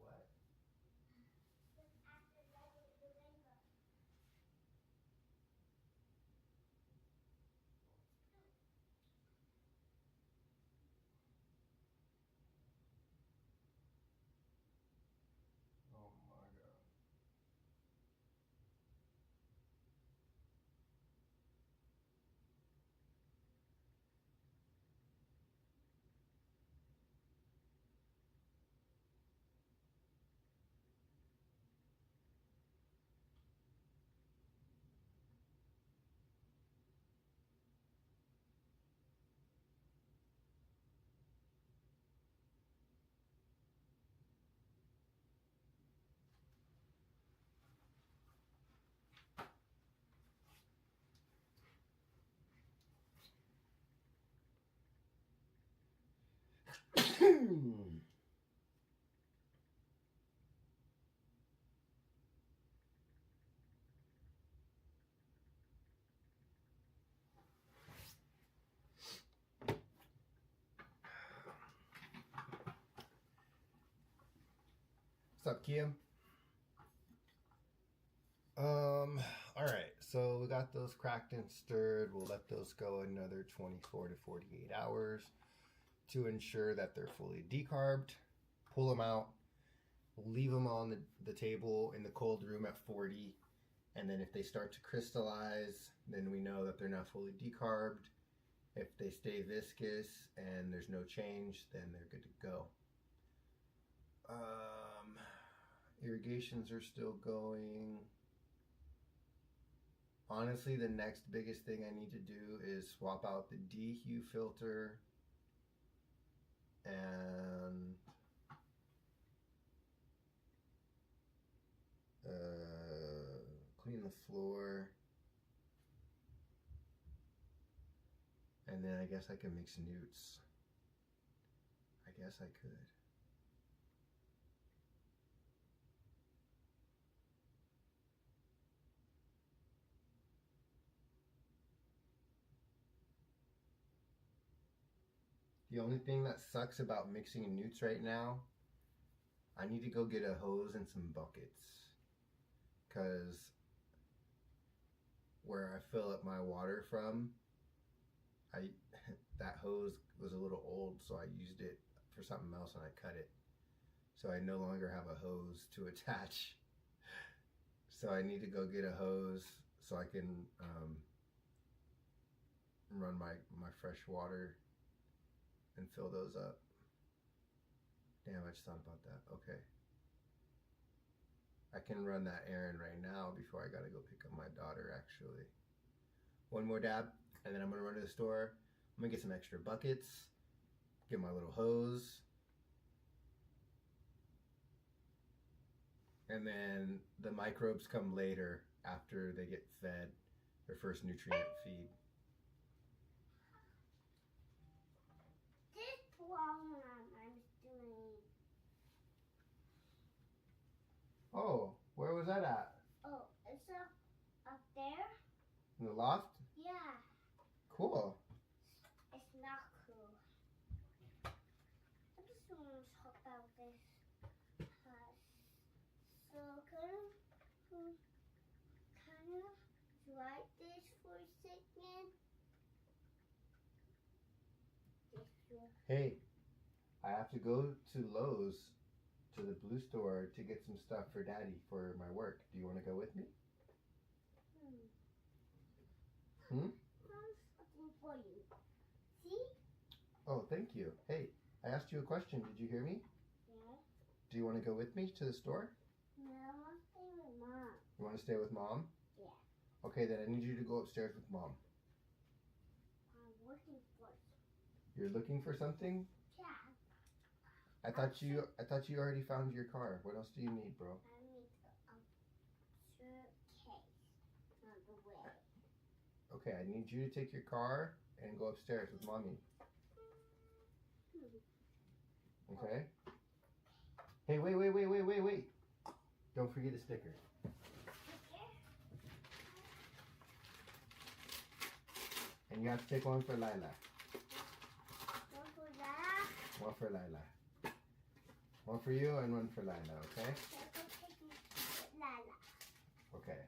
Oh my god. What's up, Kim? Alright, so we got those cracked and stirred. We'll let those go another 24 to 48 hours to ensure that they're fully decarbed. Pull them out, leave them on the table in the cold room at 40, and then if they start to crystallize, then we know that they're not fully decarbed. If they stay viscous and there's no change, then they're good to go. Irrigations are still going. Honestly, the next biggest thing I need to do is swap out the DHue filter and clean the floor. And then I guess I can mix newts. I guess I could. The only thing that sucks about mixing newts right now, I need to go get a hose and some buckets. Because where I fill up my water from, that hose was a little old, so I used it for something else and I cut it. So I no longer have a hose to attach. So I need to go get a hose so I can run my fresh water and fill those up. Damn, I just thought about that. Okay. I can run that errand right now before I gotta go pick up my daughter, actually. One more dab, and then I'm gonna run to the store. I'm gonna get some extra buckets, get my little hose, and then the microbes come later after they get fed their first nutrient feed. This problem I'm doing. Oh, where was that at? Oh, it's up there? In the loft? Yeah, Cool. it's not cool. I just want to talk about this. So kind of dry this for a second. you. Hey, I have to go to Lowe's to the blue store to get some stuff for Daddy for my work. Do you want to go with me? Hmm? Found something for you. See? Oh, thank you. Hey, I asked you a question. Did you hear me? Yeah. Do you want to go with me to the store? No, I want to stay with Mom. You want to stay with Mom? Yeah. Okay, then I need you to go upstairs with Mom. I'm working for it. You're looking for something? Yeah. I thought you already found your car. What else do you need, bro? I need a suitcase on the way. Okay, I need you to take your car and go upstairs with Mommy. Okay? Hey, wait. Don't forget a sticker. And you have to take one for Lila. One for that. One for Lila. One for you and one for Lila, okay? So go take me to Lala. Okay.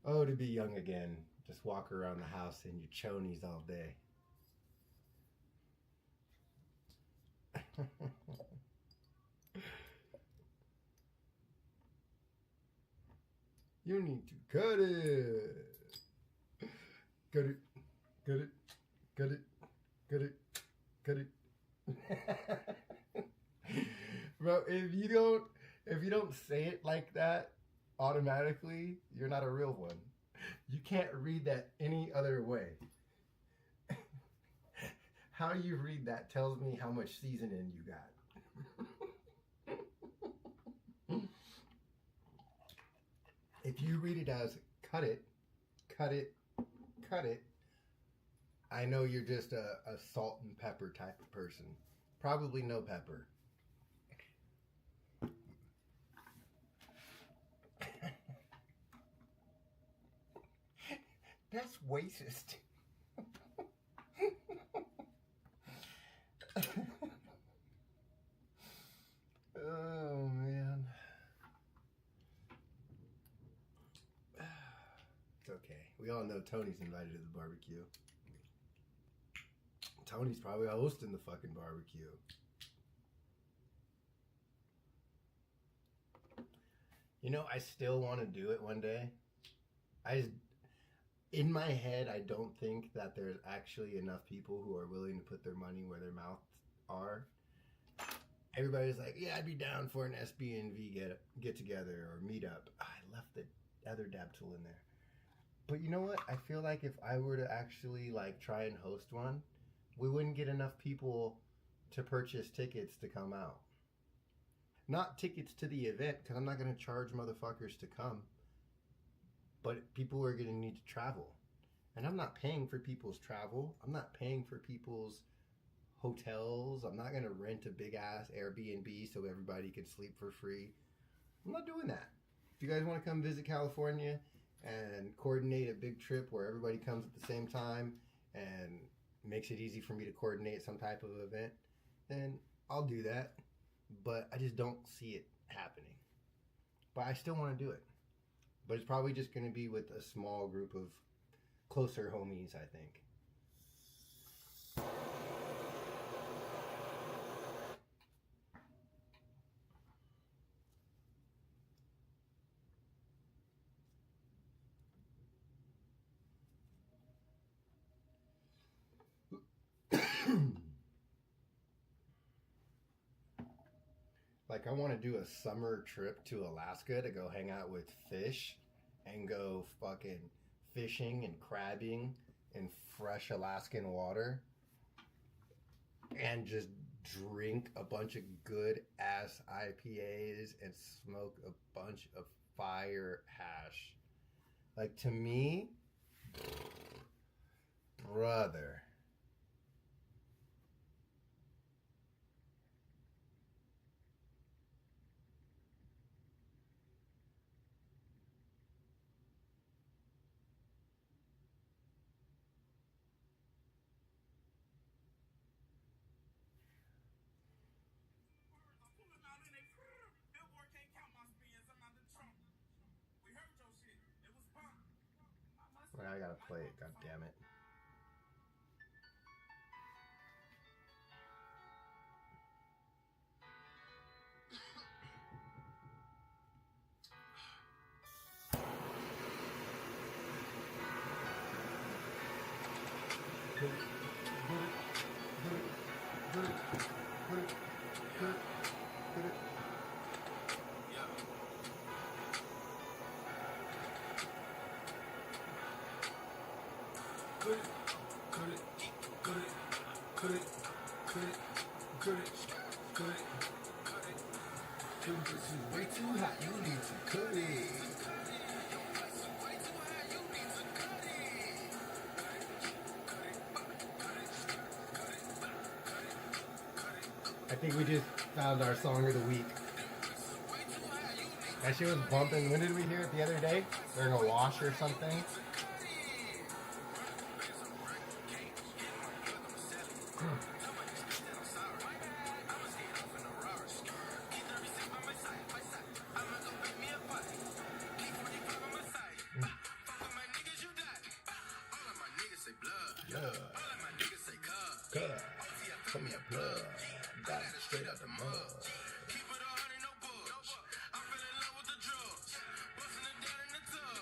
Oh, to be young again. Just walk around the house in your chonies all day. You need to cut it. Cut it. Cut it. Cut it. Cut it. Cut it. Bro, if you don't say it like that automatically, you're not a real one. You can't read that any other way. How you read that tells me how much seasoning you got. If you read it as cut it, cut it, cut it, I know you're just a salt and pepper type of person. Probably no pepper. That's racist. Oh, man. It's okay. We all know Tony's invited to the barbecue. Tony's probably hosting the fucking barbecue. You know, I still want to do it one day. In my head, I don't think that there's actually enough people who are willing to put their money where their mouths are. Everybody's like, yeah, I'd be down for an SBNV get together or meetup. I left the other dab tool in there. But you know what? I feel like if I were to actually like try and host one, we wouldn't get enough people to purchase tickets to come out. Not tickets to the event, because I'm not going to charge motherfuckers to come. But people are going to need to travel. And I'm not paying for people's travel. I'm not paying for people's hotels. I'm not going to rent a big ass Airbnb so everybody can sleep for free. I'm not doing that. If you guys want to come visit California and coordinate a big trip where everybody comes at the same time and makes it easy for me to coordinate some type of event, then I'll do that. But I just don't see it happening. But I still want to do it. But it's probably just going to be with a small group of closer homies, I think. Like, I want to do a summer trip to Alaska to go hang out with fish and go fucking fishing and crabbing in fresh Alaskan water and just drink a bunch of good ass IPAs and smoke a bunch of fire hash. Like, to me, brother. I'm pulling out in a billboard can't count my spins. I'm out the trunk. We heard your shit. I gotta play it, god damn it. Way too hot, you need to cut it. I think we just found our song of the week. That shit was bumping. When did we hear it the other day? During a wash or something? Cut. Put me a plug. Got it straight out the mud. Keep it 100, no bugs. I fell in love with the drugs. Busting it down in the tub.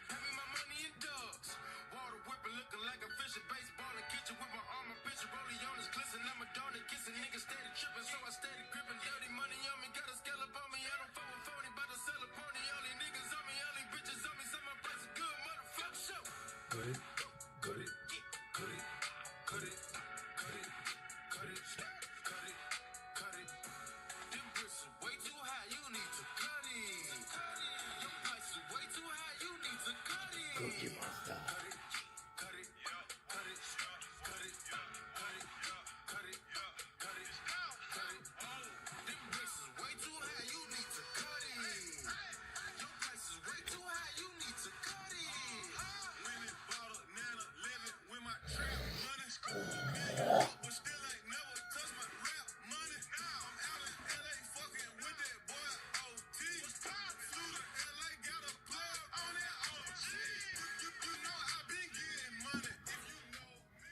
Pay me my money in dubs. Water whipping, looking like a fish at baseball and kitchen with my arm, my picture rolling on his glisten. I'm a darn it, kissing niggas steady tripping, so I steady gripping. Dirty money on me, got a scallop on me. I don't fuck with phony, about to sell a pony. All these niggas on me, all these bitches on me. Some my price is good, motherfucker, show. Cut it. Cut it. Cut it, cut it, cut it, cut it, cut it, cut it. Them bricks are way too high, you need to cut it. Your price is way too high, you need to cut it. Go get my style. Cut it, cut it, cut it, cut it, cut it, cut it, cut it, cut it. Them bricks is way too high, you need to cut it. Your price is way too high, you need to cut it. Winning bottle, nana, living with my trap money. But still ain't never touched my rap money. I'm out in LA fucking with that boy OT. Flew to LA, got a plug on that OG. You know I been getting money. If you know me.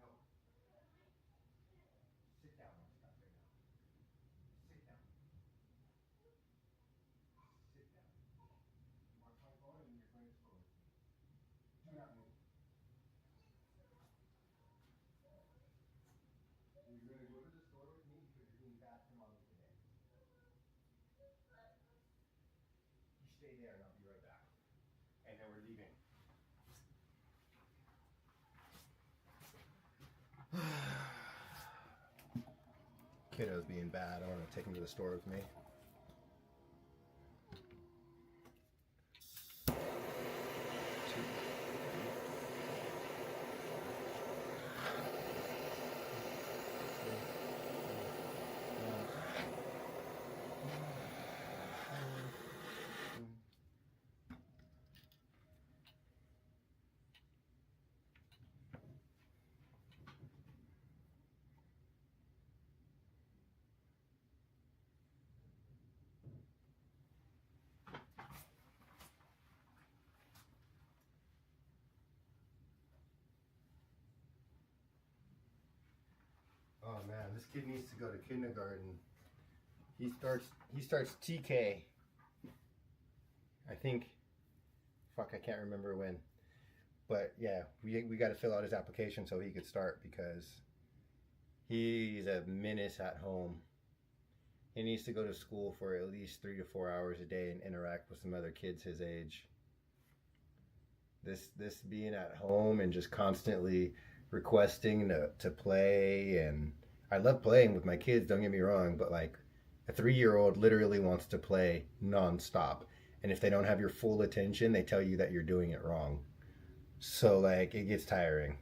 No. Sit down, stop right now. Sit down. Sit down. You want my phone and you're going to school with me. Do not move. You're going to go to the store with me because you're being bad for mommy today. You stay there and I'll be right back. And then we're leaving. Kiddo's being bad. I want to take him to the store with me. Oh man, this kid needs to go to kindergarten. He starts TK. I think. Fuck, I can't remember when. But yeah, we got to fill out his application so he could start because he's a menace at home. He needs to go to school for at least 3 to 4 hours a day and interact with some other kids his age. This being at home and just constantly requesting to play, and I love playing with my kids, don't get me wrong, but like a 3-year-old literally wants to play nonstop. And if they don't have your full attention, they tell you that you're doing it wrong. So like it gets tiring.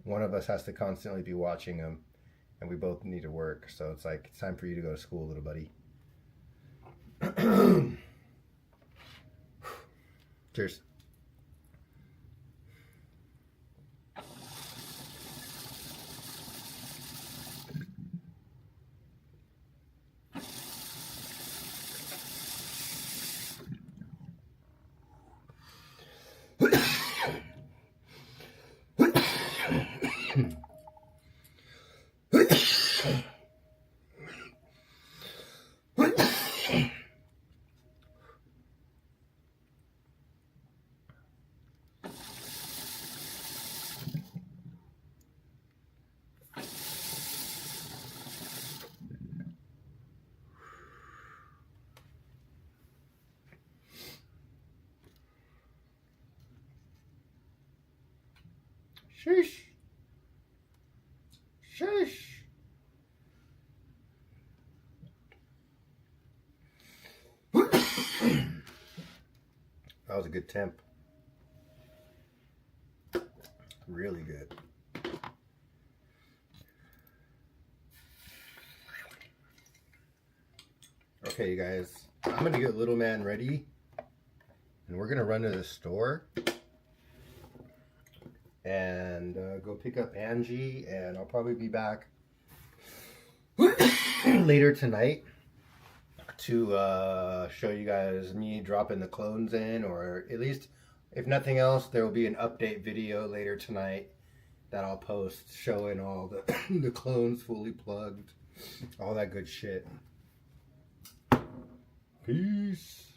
One of us has to constantly be watching them, and we both need to work. So it's like, it's time for you to go to school, little buddy. Cheers. Sheesh. Sheesh. That was a good temp. Really good. Okay, you guys, I'm gonna get little man ready, and we're gonna run to the store and go pick up Angie, and I'll probably be back later tonight to show you guys me dropping the clones in, or at least, if nothing else, there will be an update video later tonight that I'll post showing all the the clones fully plugged, all that good shit. Peace.